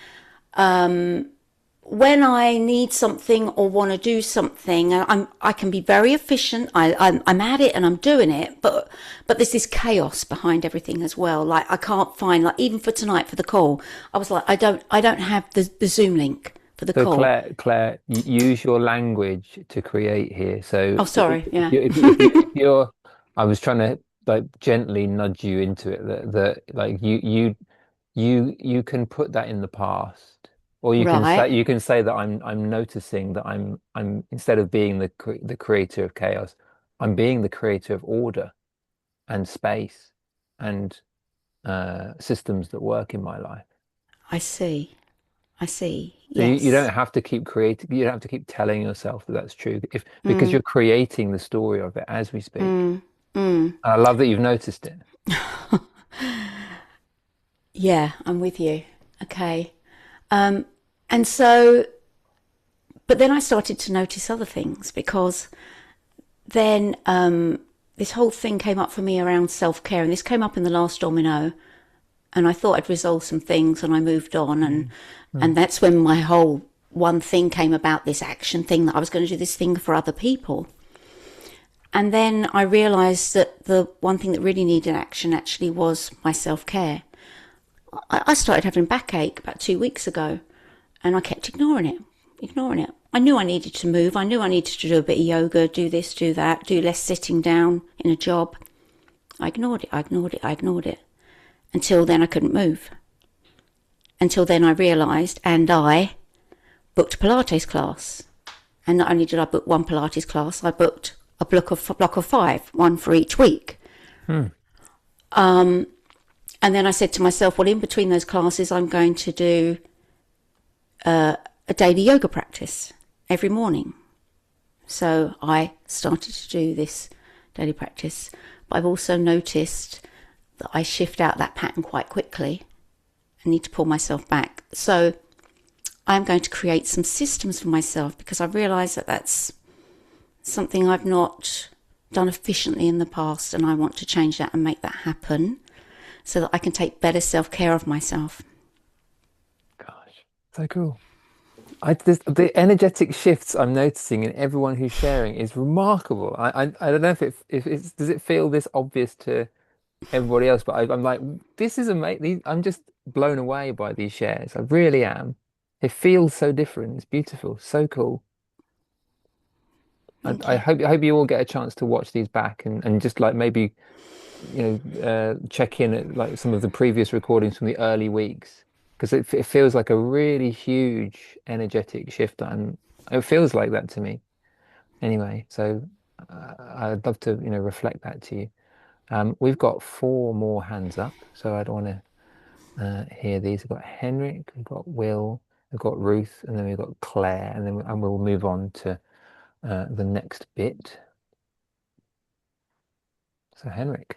when I need something or want to do something, I can be very efficient. I'm at it and I'm doing it, but there's this chaos behind everything as well. Like I can't find, like even for tonight for the call, I was like, I don't have the Zoom link for the call. Claire, use your language to create here. So oh, sorry, yeah. If you're, I was trying to like gently nudge you into it that like you can put that in the past. Or you can say that I'm noticing that I'm instead of being the creator of chaos, I'm being the creator of order and space and systems that work in my life. I see. So Yes. you don't have to keep creating. You don't have to keep telling yourself that that's true, because you're creating the story of it as we speak. And I love that you've noticed it. Yeah, I'm with you. Okay. And so, but then I started to notice other things, because then this whole thing came up for me around self-care, and this came up in the last Domino, and I thought I'd resolved some things and I moved on, and that's when my whole one thing came about, this action thing, that I was going to do this thing for other people. And then I realized that the one thing that really needed action actually was my self-care. I started having backache about 2 weeks ago, and I kept ignoring it. I knew I needed to move. I knew I needed to do a bit of yoga, do this, do that, do less sitting down in a job. I ignored it. Until then I couldn't move. Until then I realised, and I booked a Pilates class. And not only did I book one Pilates class, I booked a block of 5, one for each week. And then I said to myself, well, in between those classes, I'm going to do a daily yoga practice every morning. So I started to do this daily practice. but I've also noticed that I shift out that pattern quite quickly. I need to pull myself back. So I'm going to create some systems for myself, because I realise that that's something I've not done efficiently in the past, and I want to change that and make that happen so that I can take better self-care of myself. Gosh, so cool. The energetic shifts I'm noticing in everyone who's sharing is remarkable. I don't know if it's, does it feel this obvious to everybody else, but I'm like, this is amazing. I'm just blown away by these shares. I really am. It feels so different. It's beautiful, so cool. Thank I you. hope you all get a chance to watch these back and just like maybe check in at like some of the previous recordings from the early weeks, because it feels like a really huge energetic shift, and it feels like that to me anyway. So I'd love to reflect that to you. We've got four more hands up, so I don't want to hear these. We've got Henrik, we've got Will, we've got Ruth, and then we've got Claire, and we'll move on to the next bit. So Henrik,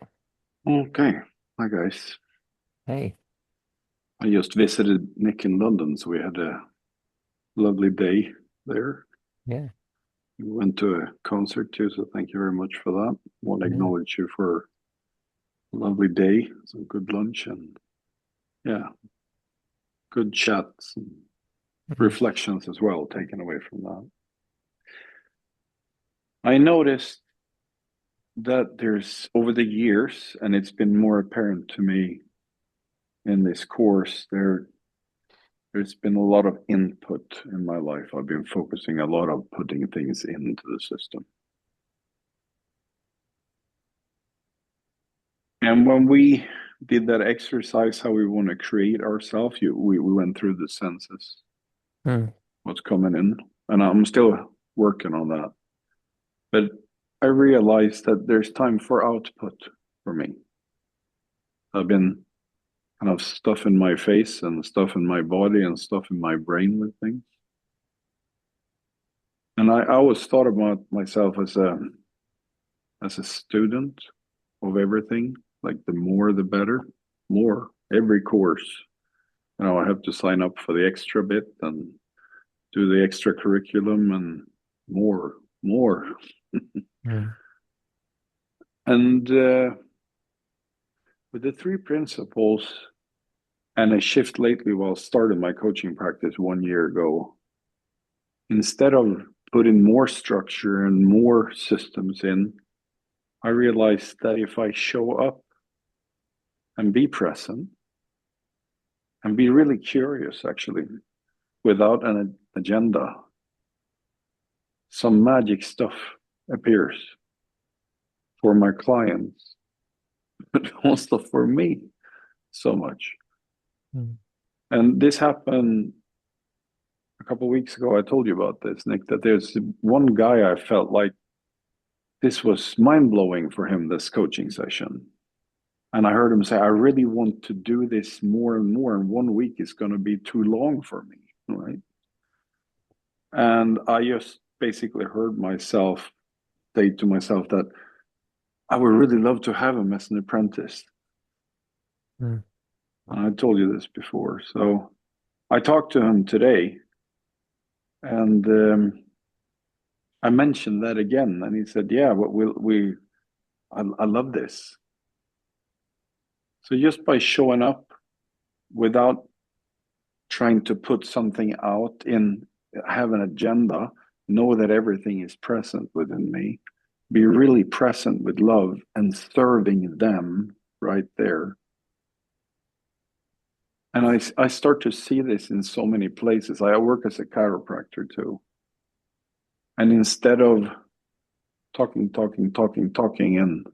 Okay. Hi, guys. hey, I just visited Nick in London, so we had a lovely day there. yeah, We went to a concert too, so thank you very much for that. Want to yeah, acknowledge you for a lovely day, some good lunch, and yeah, good chats and reflections as well taken away from that. I noticed that there's over the years, and it's been more apparent to me in this course, there's been a lot of input in my life. I've been focusing a lot on putting things into the system. And when we did that exercise, how we want to create ourselves, we went through the senses, Mm. what's coming in. And I'm still working on that. But I realized that there's time for output for me. I've been kind of stuff in my face and stuff in my body and stuff in my brain with things. And I always thought about myself as a student of everything. Like the more, the better. More every course. I have to sign up for the extra bit and do the extra curriculum and more. Mm. And with the three principles and a shift lately while starting my coaching practice 1 year ago, instead of putting more structure and more systems in, I realized that if I show up and be present and be really curious, actually, without an agenda, some magic stuff appears for my clients, but also for me so much. Mm. And this happened a couple of weeks ago. I told you about this, Nick, that there's one guy I felt like this was mind blowing for him, this coaching session. And I heard him say, I really want to do this more and more. And 1 week is going to be too long for me. Right. And I just basically heard myself say to myself that I would really love to have him as an apprentice. Mm. And I told you this before. So I talked to him today and I mentioned that again. And he said, yeah, but I love this. So just by showing up without trying to put something out in, have an agenda, know that everything is present within me, be really present with love and serving them right there. And I start to see this in so many places. I work as a chiropractor too. And instead of talking and,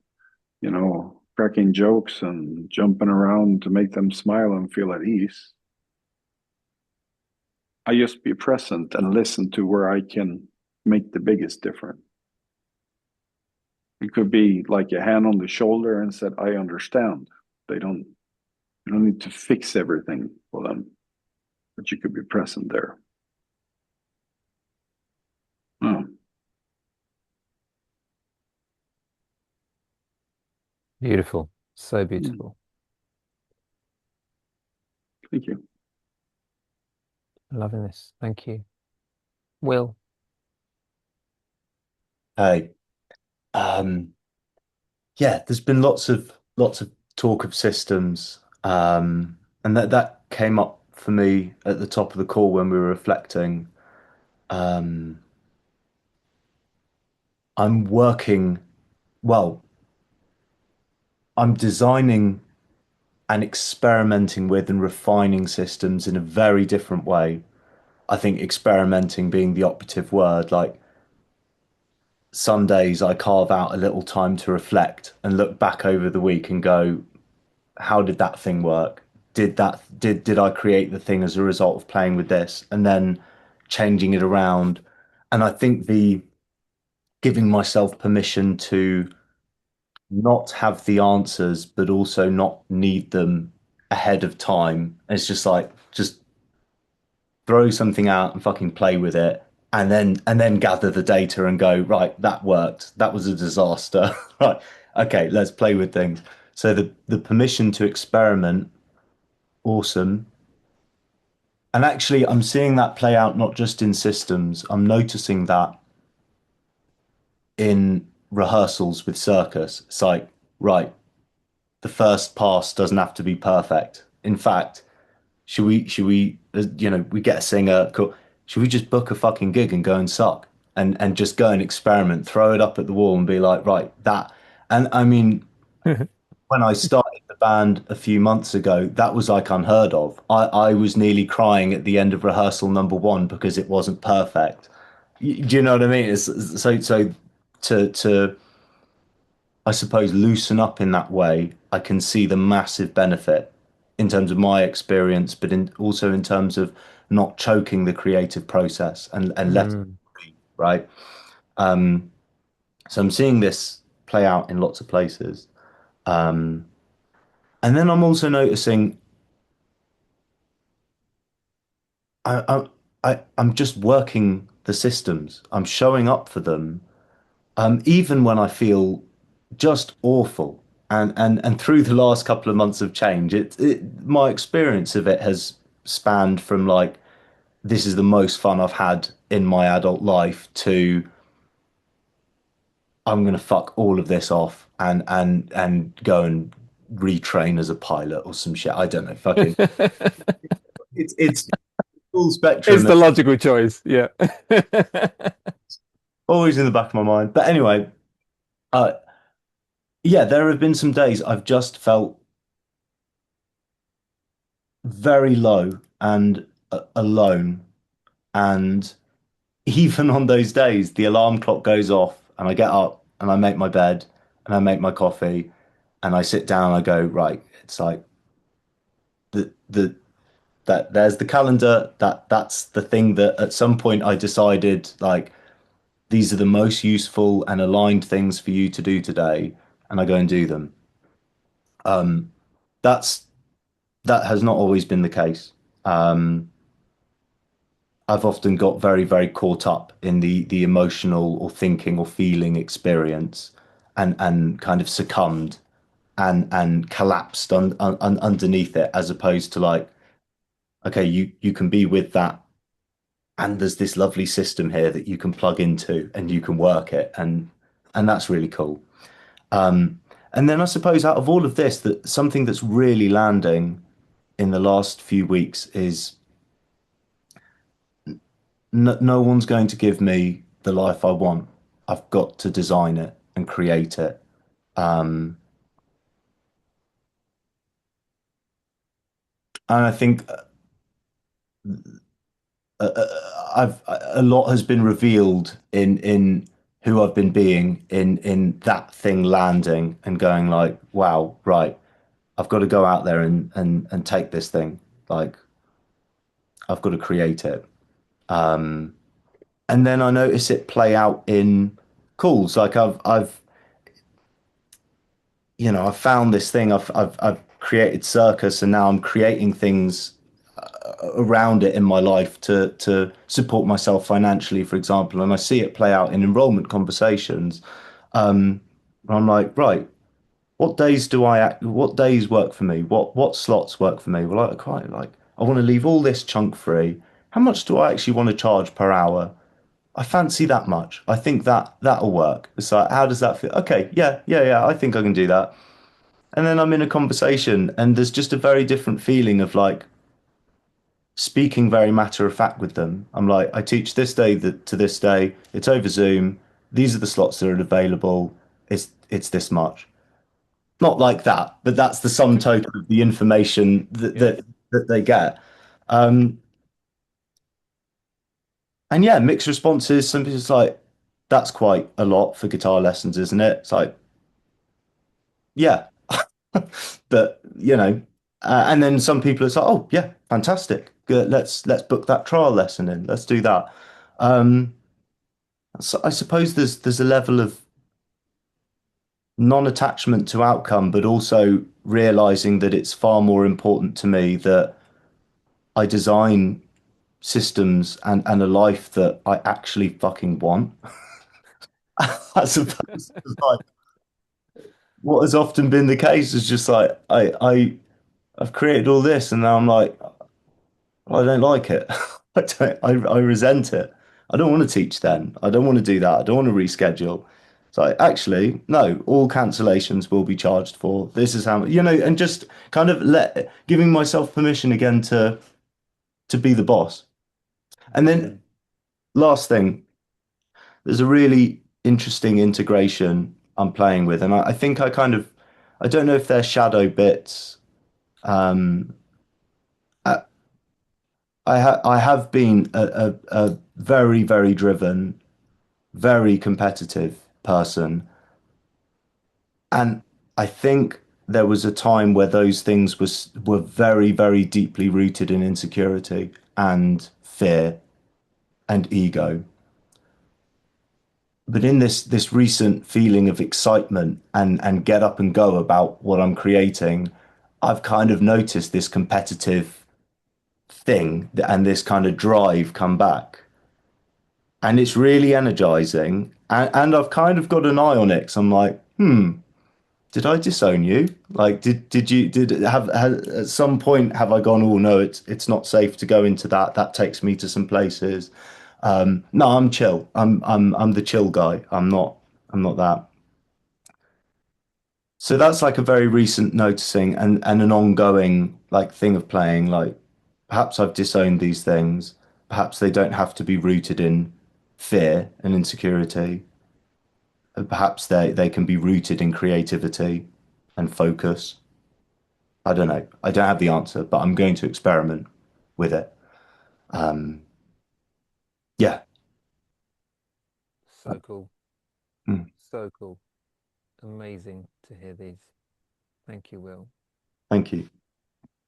cracking jokes and jumping around to make them smile and feel at ease, I just be present and listen to where I can make the biggest difference. It could be like a hand on the shoulder and said, I understand. You don't need to fix everything for them, but you could be present there. Oh. Beautiful. So Mm, beautiful. thank you. Loving this. Thank you. Will. Hey, um, yeah, there's been lots of talk of systems, and that came up for me at the top of the call when we were reflecting. Um, I'm working, well, I'm designing and experimenting with and refining systems in a very different way. I think experimenting being the operative word, like some days I carve out a little time to reflect and look back over the week and go, how did that thing work? Did I create the thing as a result of playing with this and then changing it around? And I think the giving myself permission to not have the answers, but also not need them ahead of time. It's just like just throw something out and fucking play with it. And then gather the data and go, right, that worked. That was a disaster. Right. Okay, let's play with things. So the permission to experiment, awesome. And actually, I'm seeing that play out not just in systems. I'm noticing that in rehearsals with circus. It's like, right, the first pass doesn't have to be perfect. In fact, we get a singer, cool. Should we just book a fucking gig and go and suck and just go and experiment, throw it up at the wall and be like, right, that. And I mean, when I started the band a few months ago, that was like unheard of. I was nearly crying at the end of rehearsal number one because it wasn't perfect. Do you know what I mean? So to I suppose loosen up in that way, I can see the massive benefit in terms of my experience, but also in terms of not choking the creative process and letting it Mm. be, right? Um, so I'm seeing this play out in lots of places. Um, and then I'm also noticing I, I'm just working the systems. I'm showing up for them, even when I feel just awful. And through the last couple of months of change, my experience of it has spanned from like this is the most fun I've had in my adult life to I'm gonna fuck all of this off and go and retrain as a pilot or some shit. I don't know. Fucking it's full It's spectrum. the logical choice. Yeah. Always in the back of my mind. But anyway, uh, yeah, there have been some days I've just felt very low and alone. And even on those days, the alarm clock goes off and I get up and I make my bed and I make my coffee and I sit down and I go, right, it's like the that there's the calendar, that's the thing that at some point I decided like these are the most useful and aligned things for you to do today, and I go and do them. That's that has not always been the case. Um, I've often got very, very caught up in the emotional or thinking or feeling experience and kind of succumbed and collapsed underneath it, as opposed to like, okay, you can be with that, and there's this lovely system here that you can plug into and you can work it, and that's really cool. And then I suppose out of all of this, that something that's really landing in the last few weeks is no one's going to give me the life I want. I've got to design it and create it. Um, and I think I've a lot has been revealed in who I've been being in that thing landing and going like, wow, right, I've got to go out there and take this thing. Like I've got to create it. And then I notice it play out in calls. Like I've found this thing. I've created circus, and now I'm creating things around it in my life to support myself financially, for example. And I see it play out in enrollment conversations. I'm like, right. what days work for me? What slots work for me? Well, I quite like I want to leave all this chunk free. How much do I actually want to charge per hour? I fancy that much. I think that'll work. It's like, how does that feel? Okay, yeah. I think I can do that. And then I'm in a conversation, and there's just a very different feeling of like speaking very matter of fact with them. I'm like, I teach this day to this day. It's over Zoom. These are the slots that are available. It's this much. Not like that, but that's the sum total of the information Yes. that they get. Um, and yeah, mixed responses. Some people's like, that's quite a lot for guitar lessons, isn't it? It's like, yeah, but and then some people it's like, oh yeah, fantastic. Good. Let's book that trial lesson in. Let's do that. Um, so I suppose there's a level of non-attachment to outcome, but also realizing that it's far more important to me that I design systems and a life that I actually fucking want. As opposed to like what has often been the case is just like I've created all this and now I'm like I don't like it. I resent it. I don't want to teach then. I don't want to do that. I don't want to reschedule. So actually, no, all cancellations will be charged for. This is how, and just kind of giving myself permission again to be the boss. And then last thing, there's a really interesting integration I'm playing with, and I think I don't know if they're shadow bits. Um, I have been a very, very driven, very competitive person. And I think there was a time where those things were very, very deeply rooted in insecurity and fear and ego. But in this recent feeling of excitement and get up and go about what I'm creating, I've kind of noticed this competitive thing and this kind of drive come back. And it's really energizing. And I've kind of got an eye on it. 'Cause I'm like, did I disown you? Like, did you have at some point have I gone, oh no, it's not safe to go into that. That takes me to some places. No, I'm chill. I'm the chill guy. I'm not that. So that's like a very recent noticing and an ongoing like thing of playing. Like, perhaps I've disowned these things. Perhaps they don't have to be rooted in fear and insecurity. Perhaps they can be rooted in creativity and focus. I don't know. I don't have the answer, but I'm going to experiment with it. Um, yeah. So cool. Mm. So cool. Amazing to hear these. Thank you, Will. Thank you.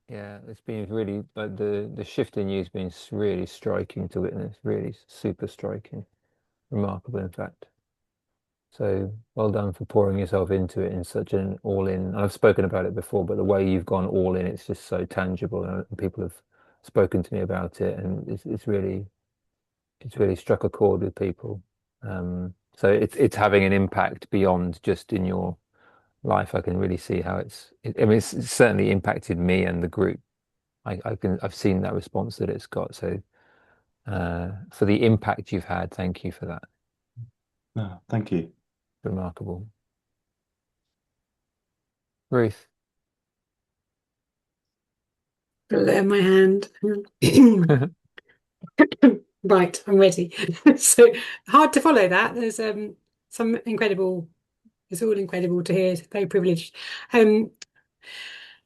Yeah, it's been really like the shift in you has been really striking to witness. Really super striking, remarkable, in fact. So well done for pouring yourself into it in such an all-in. And I've spoken about it before, but the way you've gone all in, it's just so tangible, and people have spoken to me about it, and it's really struck a chord with people. So it's having an impact beyond just in your life. I can really see how I mean, it's certainly impacted me and the group. I've seen that response that it's got. So for the impact you've had, thank you for that. No, thank you. Remarkable. Ruth. Let my hand. Right, I'm ready. So hard to follow that. There's some incredible, it's all incredible to hear, very privileged.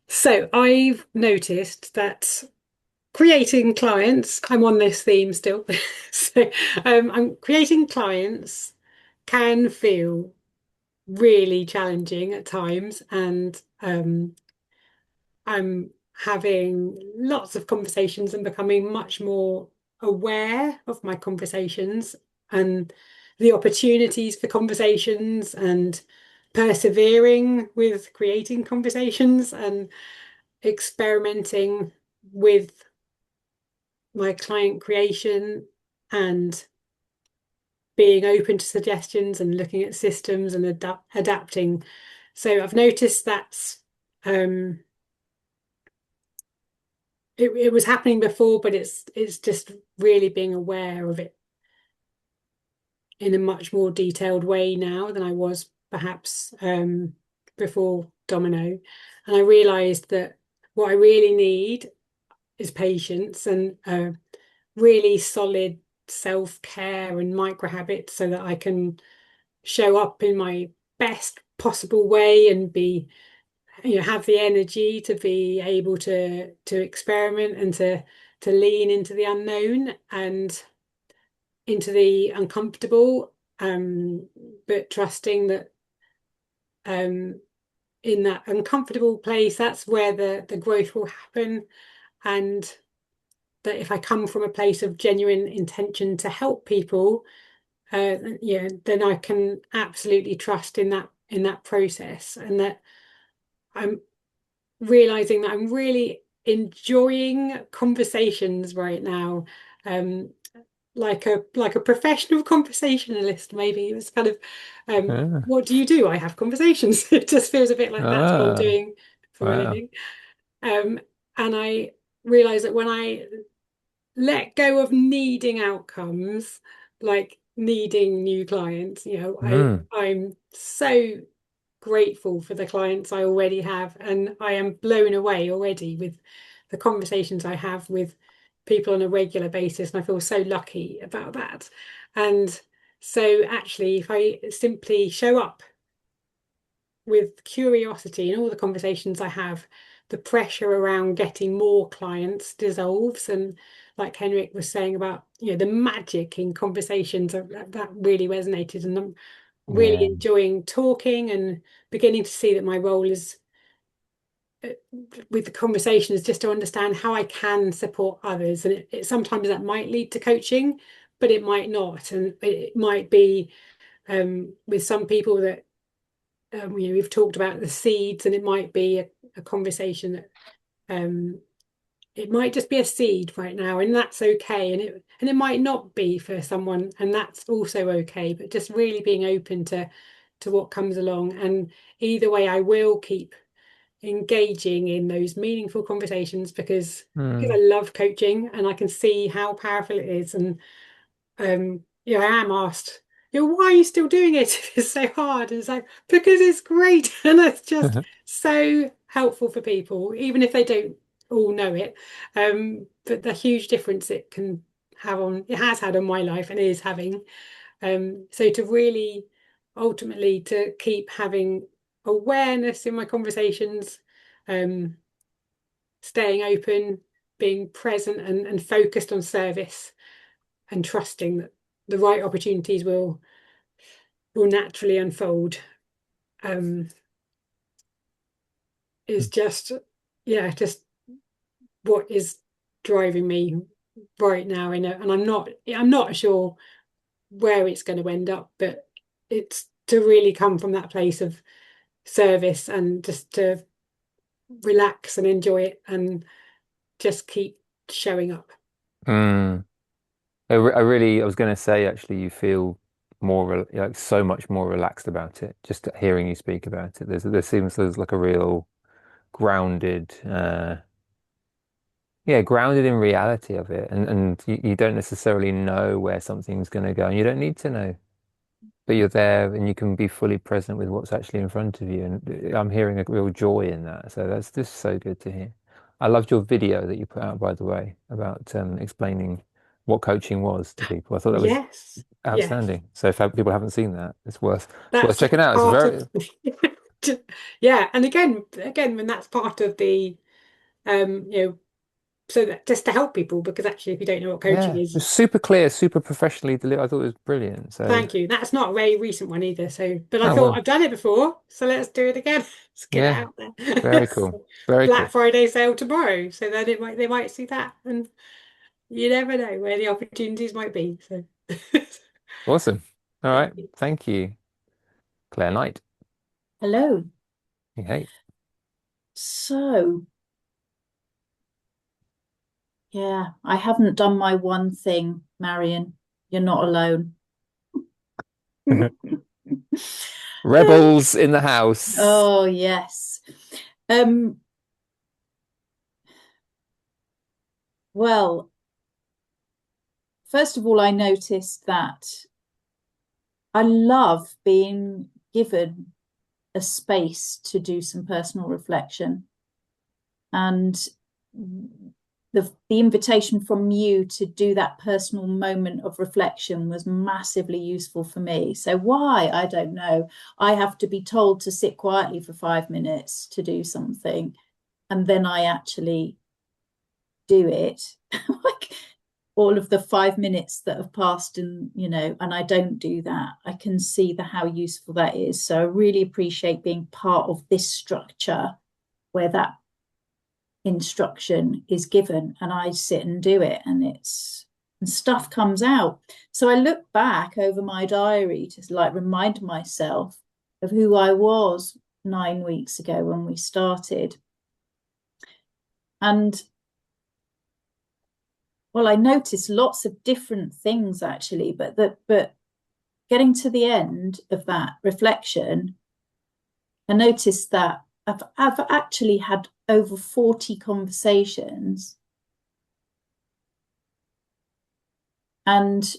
So I've noticed that creating clients, I'm on this theme still. So I'm creating clients can feel really challenging at times, and I'm having lots of conversations and becoming much more aware of my conversations and the opportunities for conversations and persevering with creating conversations and experimenting with my client creation and being open to suggestions and looking at systems and adapting So I've noticed that it was happening before, but it's just really being aware of it in a much more detailed way now than I was perhaps before Domino. And I realized that what I really need is patience and really solid self-care and micro habits so that I can show up in my best possible way and be, have the energy to be able to experiment and to lean into the unknown and into the uncomfortable, but trusting that in that uncomfortable place, that's where the growth will happen. And that if I come from a place of genuine intention to help people, then I can absolutely trust in that process, and that I'm realizing that I'm really enjoying conversations right now. Um, like a professional conversationalist, maybe. It was kind of Yeah. what do you do? I have conversations. It just feels a bit like that's what I'm Ah, doing for a wow. living. And I realize that when I let go of needing outcomes, like needing new clients, Mm. I'm so grateful for the clients I already have, and I am blown away already with the conversations I have with people on a regular basis, and I feel so lucky about that. And so actually, if I simply show up with curiosity in all the conversations I have, the pressure around getting more clients dissolves. And like Henrik was saying about, the magic in conversations, that really resonated. And I'm really Yeah. enjoying talking and beginning to see that my role is with the conversation is just to understand how I can support others. And sometimes that might lead to coaching, but it might not. And it might be with some people that we've talked about the seeds, and it might be a conversation that it might just be a seed right now, and that's okay. And it might not be for someone, and that's also okay. But just really being open to what comes along. And either way, I will keep engaging in those meaningful conversations because I Mm. love coaching and I can see how powerful it is. And I am asked, why are you still doing it if it's so hard? And it's like, because it's great and it's just so helpful for people, even if they don't all know it. But the huge difference it has had on my life and is having. So to really ultimately to keep having awareness in my conversations, um, staying open, being present and focused on service and trusting that the right opportunities will naturally unfold, um, is just what is driving me right now. And I'm not sure where it's going to end up, but it's to really come from that place of service and just to relax and enjoy it and just keep showing up. Mm. I was going to say, actually, you feel like so much more relaxed about it. Just hearing you speak about it, there's like a real grounded, grounded in reality of it, and you don't necessarily know where something's going to go, and you don't need to know, but you're there and you can be fully present with what's actually in front of you. And I'm hearing a real joy in that. So that's just so good to hear. I loved your video that you put out, by the way, about explaining what coaching was to people. I thought that was Yes, yes, outstanding. So if people haven't seen that, it's worth that's checking out. It's part of very, yeah. And again, when that's part of the um, you know, so that just to help people, because actually, if you don't know what coaching yeah, it is, was super clear, super professionally delivered. I thought it was brilliant. So, thank you. That's not a very recent one either. So, but I oh thought well, I've done it before, so let's do it again. Let's get it yeah, out there. very cool, very Black cool, Friday sale tomorrow, so then they might see that, and you never know where the opportunities might be. So, awesome. All thank right, you. thank you, Claire Knight. Hello. Hey. So, yeah, I haven't done my one thing, Marion. You're not alone. Rebels in the house. Oh, yes. Well, first of all, I noticed that I love being given a space to do some personal reflection. And the invitation from you to do that personal moment of reflection was massively useful for me. So why? I don't know. I have to be told to sit quietly for 5 minutes to do something, and then I actually do it. Like all of the 5 minutes that have passed, and and I don't do that. I can see how useful that is. So I really appreciate being part of this structure where that instruction is given and I sit and do it, and stuff comes out. So I look back over my diary to like remind myself of who I was 9 weeks ago when we started. And well, I noticed lots of different things actually, but getting to the end of that reflection, I noticed that I've actually had over 40 conversations, and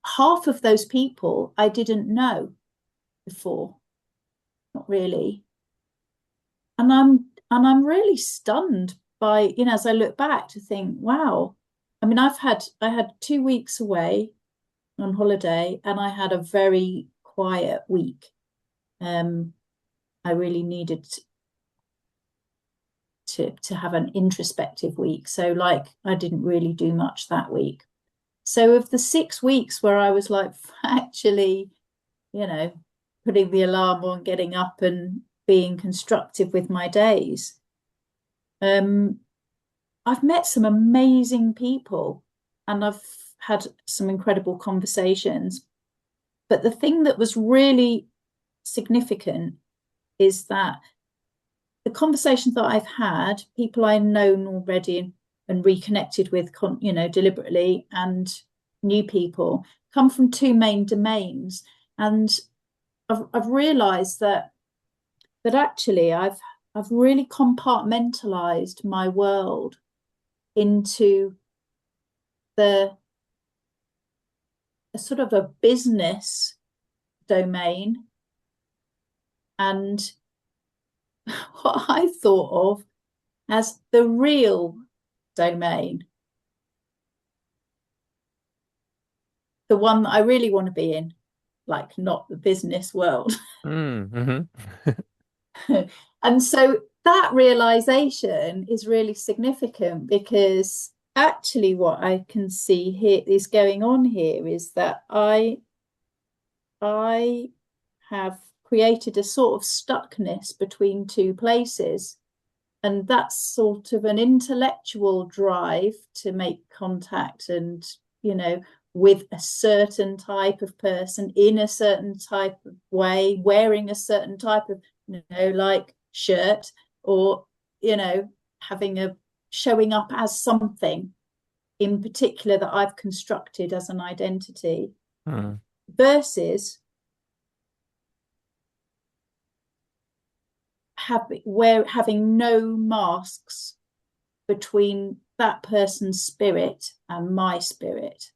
half of those people I didn't know before, not really, and I'm really stunned by, as I look back to think, wow. I mean, I had 2 weeks away on holiday, and I had a very quiet week. I really needed to have an introspective week. So like I didn't really do much that week. So of the 6 weeks where I was like actually, putting the alarm on, getting up and being constructive with my days, I've met some amazing people and I've had some incredible conversations. But the thing that was really significant is that the conversations that I've had, people I've known already and reconnected with, deliberately, and new people come from 2 main domains. And I've realised that actually I've really compartmentalized my world into a sort of a business domain and what I thought of as the real domain, the one that I really want to be in, like not the business world. Mm-hmm. And so that realization is really significant, because actually what I can see here is going on here is that I have created a sort of stuckness between 2 places. And that's sort of an intellectual drive to make contact and, with a certain type of person in a certain type of way, wearing a certain type of, like shirt, or, showing up as something in particular that I've constructed as an identity, versus having no masks between that person's spirit and my spirit.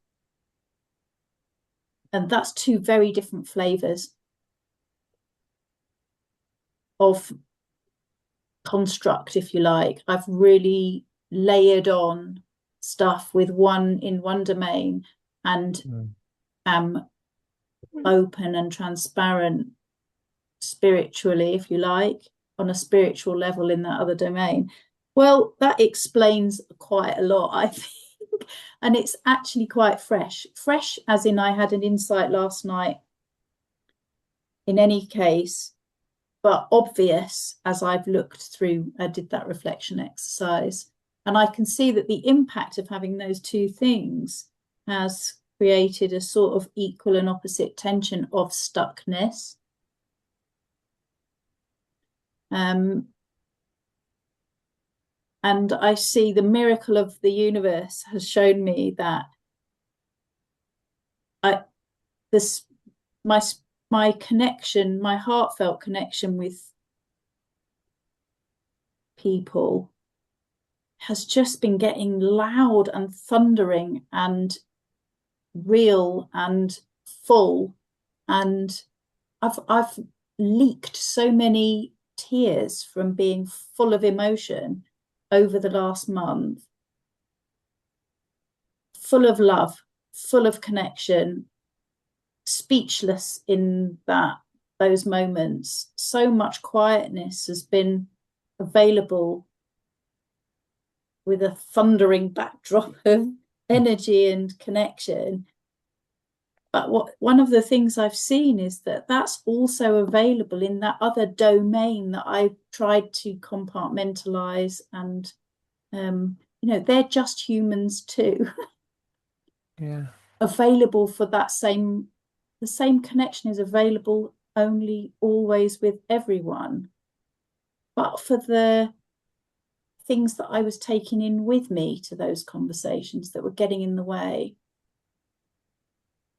And that's 2 very different flavors of construct, if you like. I've really layered on stuff with in one domain, and am open and transparent spiritually, if you like, on a spiritual level in that other domain. Well, that explains quite a lot, I think. And it's actually quite fresh as in I had an insight last night in any case, but obvious as I've looked through, I did that reflection exercise, and I can see that the impact of having those 2 things has created a sort of equal and opposite tension of stuckness. And I see the miracle of the universe has shown me that my my connection, my heartfelt connection with people has just been getting loud and thundering and real and full. And I've leaked so many tears from being full of emotion over the last month, full of love, full of connection, speechless in those moments. So much quietness has been available with a thundering backdrop of energy and connection. But one of the things I've seen is that that's also available in that other domain that I tried to compartmentalize. And they're just humans too. Yeah. Available for the same connection is available only always with everyone. But for the things that I was taking in with me to those conversations that were getting in the way.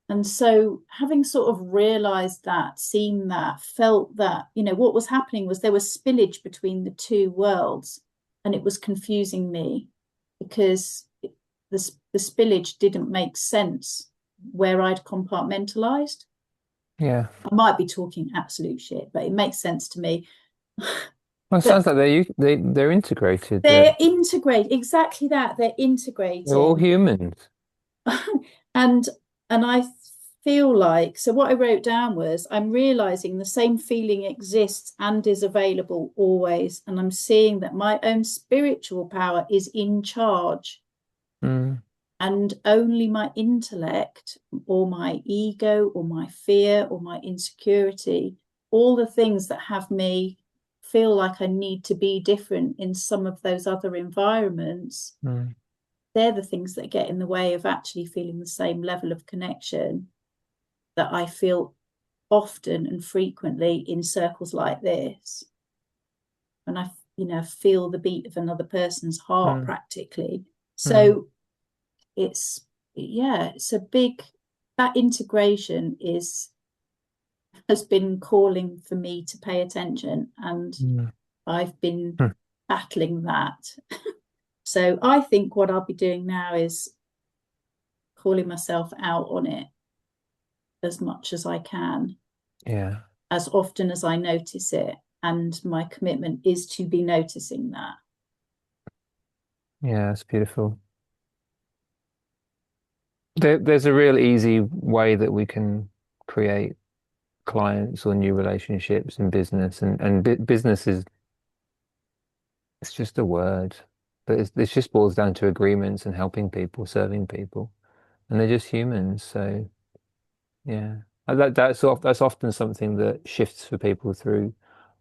And so having sort of realized that, seen that, felt that, what was happening was there was spillage between the two worlds, and it was confusing me because the spillage didn't make sense where I'd compartmentalized. Yeah. I might be talking absolute shit, but it makes sense to me. Well, it sounds like they're integrated. They're integrated, exactly that. They're They're all integrating. humans. and I feel like, so what I wrote down was, I'm realizing the same feeling exists and is available always, and I'm seeing that my own spiritual power is in charge. And only my intellect or my ego or my fear or my insecurity, all the things that have me feel like I need to be different in some of those other environments, they're the things that get in the way of actually feeling the same level of connection that I feel often and frequently in circles like this. And I feel the beat of another person's heart practically. So it's a big, that integration has been calling for me to pay attention, and I've been battling that. So I think what I'll be doing now is calling myself out on it as much as I can, as often as I notice it, and my commitment is to be noticing that. Yeah, it's beautiful. There's a real easy way that we can create clients or new relationships in business, and business is, it's just a word, but it just boils down to agreements and helping people, serving people, and they're just humans. So yeah, and that's often something that shifts for people through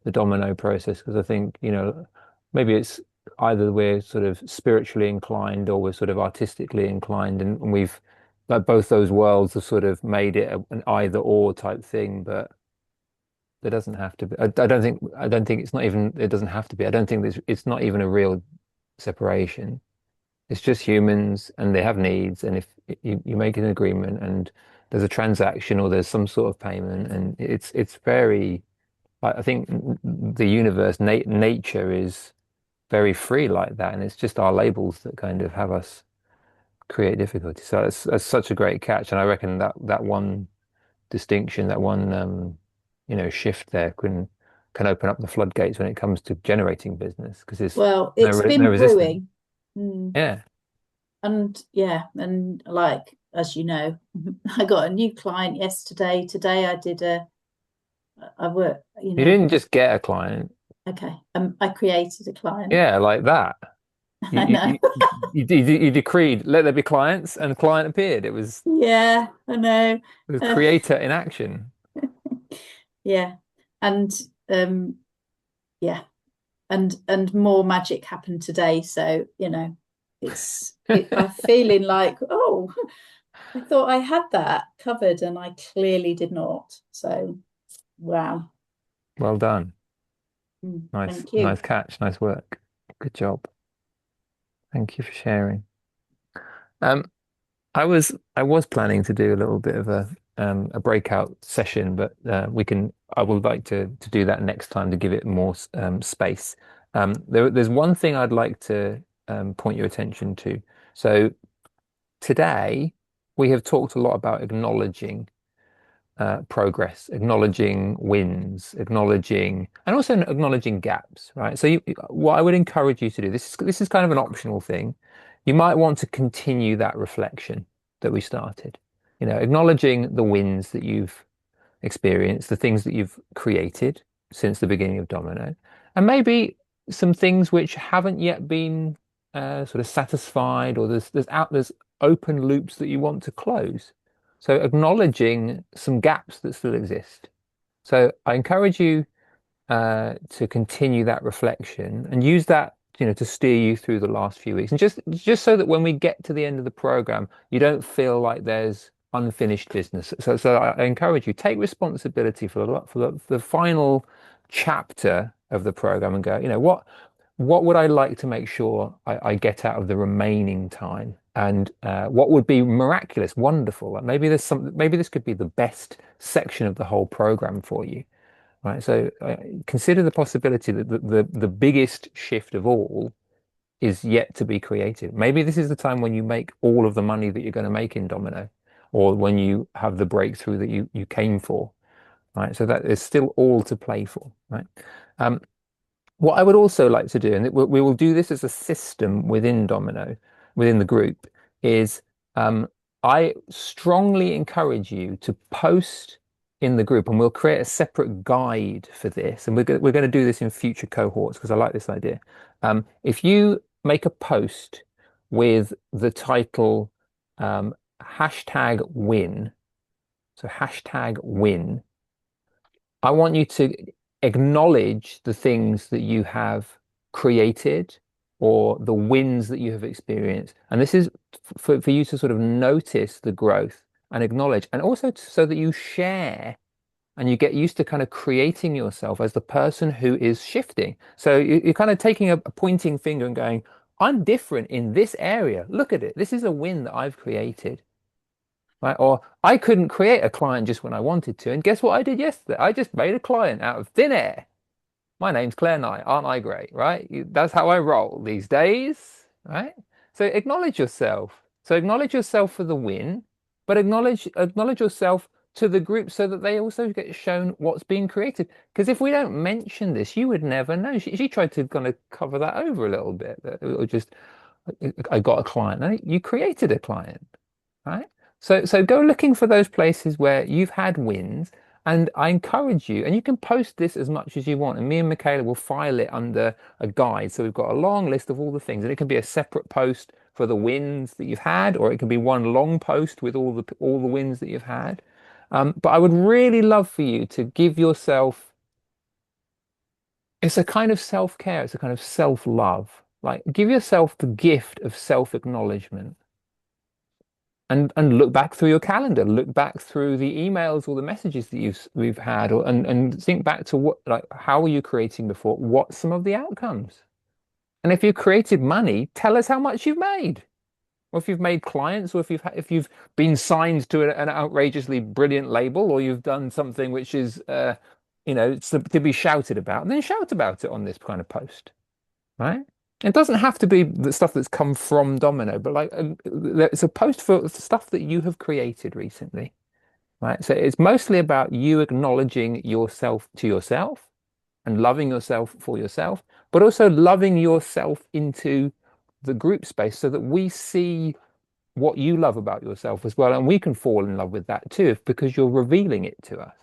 the domino process, because I think, maybe it's either we're sort of spiritually inclined or we're sort of artistically inclined, and we've, like, both those worlds have sort of made it an either or type thing, but there doesn't have to be. I don't think it's not even, it doesn't have to be. I don't think it's not even a real separation. It's just humans and they have needs. And if you make an agreement and there's a transaction or there's some sort of payment, and it's very, I think the universe, nature is very free like that. And it's just our labels that kind of have us create difficulty. So it's such a great catch. And I reckon that one distinction, that one, shift there can open up the floodgates when it comes to generating business, because there's Well, no it's been no resistance. brewing. Yeah. And like, as you know, I got a new client yesterday. Today I work, You didn't just get a client. okay. I created a client. Yeah, like that. You I you know. you decreed, let there be clients, and the client appeared. Yeah, I know. It was creator in action. Yeah. And yeah. And more magic happened today. So, I'm feeling like, oh, I thought I had that covered and I clearly did not. So, wow. Well done. Thank you. Nice catch. Nice work. Good job. Thank you for sharing. Um, I was planning to do a little bit of a breakout session, but I would like to do that next time to give it more space. There's one thing I'd like to point your attention to. So today we have talked a lot about acknowledging progress, acknowledging wins, acknowledging, and also acknowledging gaps, right? So what I would encourage you to do, this is kind of an optional thing. You might want to continue that reflection that we started, acknowledging the wins that you've experienced, the things that you've created since the beginning of Domino, and maybe some things which haven't yet been sort of satisfied, or there's open loops that you want to close. So acknowledging some gaps that still exist. So I encourage you to continue that reflection and use that, to steer you through the last few weeks, and just so that when we get to the end of the program, you don't feel like there's unfinished business. So I encourage you, take responsibility for the final chapter of the program and go, what would I like to make sure I get out of the remaining time? And what would be miraculous, wonderful? Like maybe this could be the best section of the whole program for you, right? So consider the possibility that the biggest shift of all is yet to be created. Maybe this is the time when you make all of the money that you're going to make in Domino, or when you have the breakthrough that you came for, right? So that is still all to play for, right? Um, what I would also like to do, and we will do this as a system within Domino, within the group, is I strongly encourage you to post in the group, and we'll create a separate guide for this. And we're going to do this in future cohorts because I like this idea. If you make a post with the title hashtag win, so hashtag win, I want you to acknowledge the things that you have created or the wins that you have experienced. And this is for you to sort of notice the growth and acknowledge, and also so that you share and you get used to kind of creating yourself as the person who is shifting. So you're kind of taking a pointing finger and going, I'm different in this area. Look at it. This is a win that I've created. Right? Or I couldn't create a client just when I wanted to. And guess what I did yesterday? I just made a client out of thin air. My name's Claire Knight. Aren't I great? Right? That's how I roll these days. Right? So acknowledge yourself. So acknowledge yourself for the win, but acknowledge yourself to the group so that they also get shown what's being created. Because if we don't mention this, you would never know. She tried to kind of cover that over a little bit. Or just, I got a client. No, you created a client, right? So go looking for those places where you've had wins, and I encourage you, and you can post this as much as you want, and me and Michaela will file it under a guide. So we've got a long list of all the things, and it can be a separate post for the wins that you've had, or it can be one long post with all the wins that you've had. But I would really love for you to give yourself, it's a kind of self-care, it's a kind of self-love. Like give yourself the gift of self-acknowledgement. And look back through your calendar, look back through the emails or the messages that we've had, and think back to how were you creating before? What's some of the outcomes? And if you created money, tell us how much you've made, or if you've made clients, or if you've been signed to an outrageously brilliant label, or you've done something which is to be shouted about, and then shout about it on this kind of post, right? It doesn't have to be the stuff that's come from Domino, but it's a post for stuff that you have created recently, right? So it's mostly about you acknowledging yourself to yourself and loving yourself for yourself, but also loving yourself into the group space so that we see what you love about yourself as well, and we can fall in love with that too, because you're revealing it to us.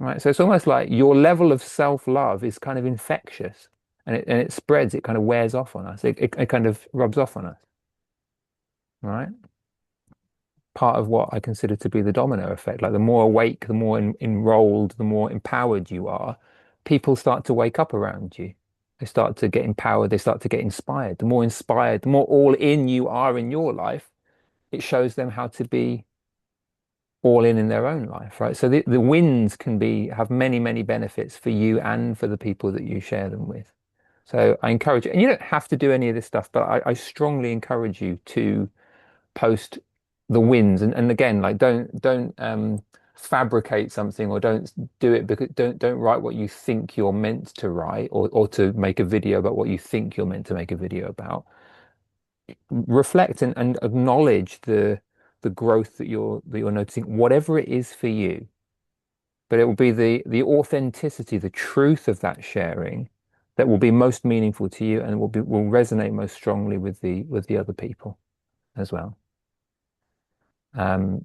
Right. So it's almost like your level of self-love is kind of infectious, and it spreads, it kind of wears off on us. It kind of rubs off on us. Right. Part of what I consider to be the domino effect. Like the more awake, the more enrolled, the more empowered you are, people start to wake up around you. They start to get empowered, they start to get inspired. The more inspired, the more all in you are in your life, it shows them how to be all in their own life, right? So the wins can have many, many benefits for you and for the people that you share them with. So I encourage you, and you don't have to do any of this stuff, but I strongly encourage you to post the wins, and again, like don't fabricate something, or don't do it because don't write what you think you're meant to write, or to make a video about what you think you're meant to make a video about. Reflect and acknowledge the growth that you're noticing, whatever it is for you. But it will be the authenticity, the truth of that sharing that will be most meaningful to you, and will resonate most strongly with the other people as well.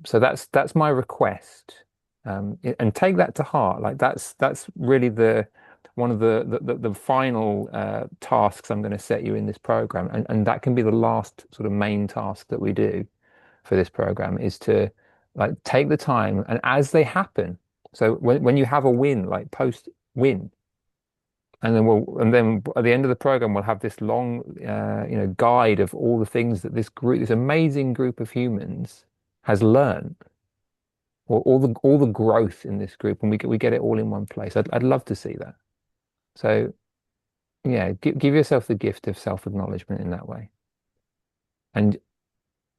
So that's my request, and take that to heart. Like that's really the one of the final tasks I'm going to set you in this program, and that can be the last sort of main task that we do for this program, is to like take the time, and as they happen. So when you have a win, like post win, and then at the end of the program we'll have this long guide of all the things that this amazing group of humans has learned, or all the growth in this group, and we get it all in one place. I'd love to see that. So yeah, give yourself the gift of self-acknowledgement in that way, and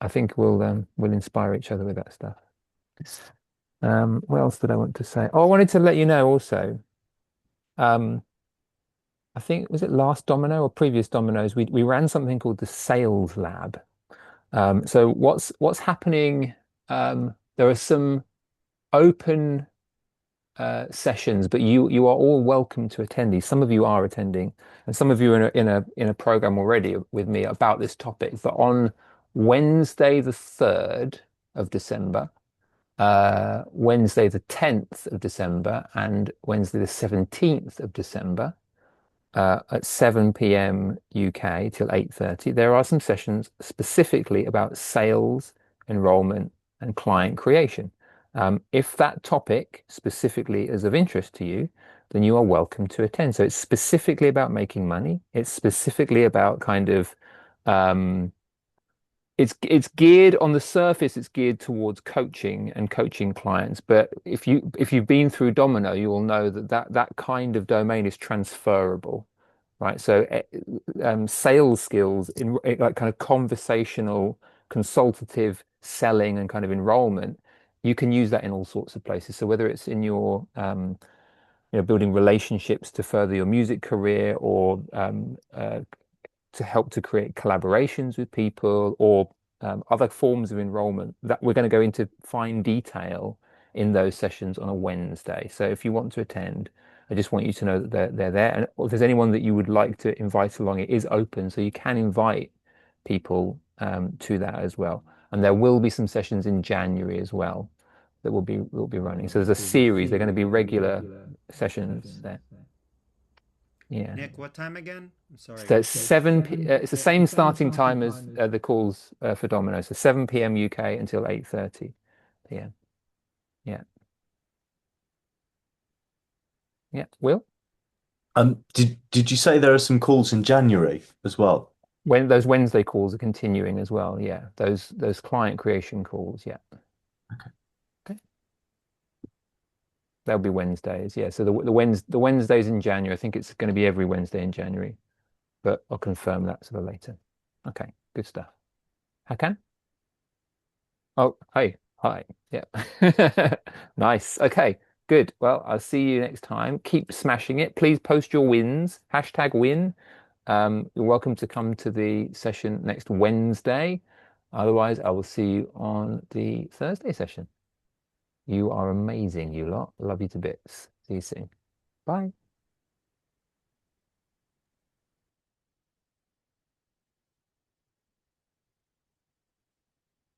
I think we'll inspire each other with that stuff. What else did I want to say? Oh, I wanted to let you know also. I think, was it last Domino or previous Dominoes? We ran something called the Sales Lab. So what's happening? There are some open sessions, but you are all welcome to attend these. Some of you are attending, and some of you are in a program already with me about this topic. But on Wednesday, the 3rd of December, Wednesday, the 10th of December, and Wednesday, the 17th of December, at 7 p.m. UK till 8:30, there are some sessions specifically about sales, enrollment, and client creation. If that topic specifically is of interest to you, then you are welcome to attend. So it's specifically about making money. It's specifically about kind of it's geared on the surface, it's geared towards coaching and coaching clients. But if you've been through Domino, you will know that kind of domain is transferable, right? So sales skills in like kind of conversational, consultative selling and kind of enrollment, you can use that in all sorts of places. So whether it's in your building relationships to further your music career, or to help to create collaborations with people, or other forms of enrollment, that we're going to go into fine detail in those sessions on a Wednesday. So if you want to attend, I just want you to know that they're there. And if there's anyone that you would like to invite along, it is open, so you can invite people to that as well. And there will be some sessions in January as well that will be running. So there's a series. They're going to be regular sessions there. Yeah. Nick, what time again? I'm sorry. So it's 7 p it's the same starting time as the calls for Domino. So 7 p.m. UK until 8:30 p.m. Yeah. Yeah. Will? Did you say there are some calls in January as well? When those Wednesday calls are continuing as well. Yeah. Those client creation calls. Yeah. Okay. Okay. That'll be Wednesdays. Yeah. So the Wednesdays in January, I think it's going to be every Wednesday in January, but I'll confirm that sort of later. Okay. Good stuff. Hakan? Oh, hey. Hi. Yeah. Nice. Okay. Good. Well, I'll see you next time. Keep smashing it. Please post your wins. #win. You're welcome to come to the session next Wednesday. Otherwise, I will see you on the Thursday session. You are amazing, you lot. Love you to bits. See you soon. Bye.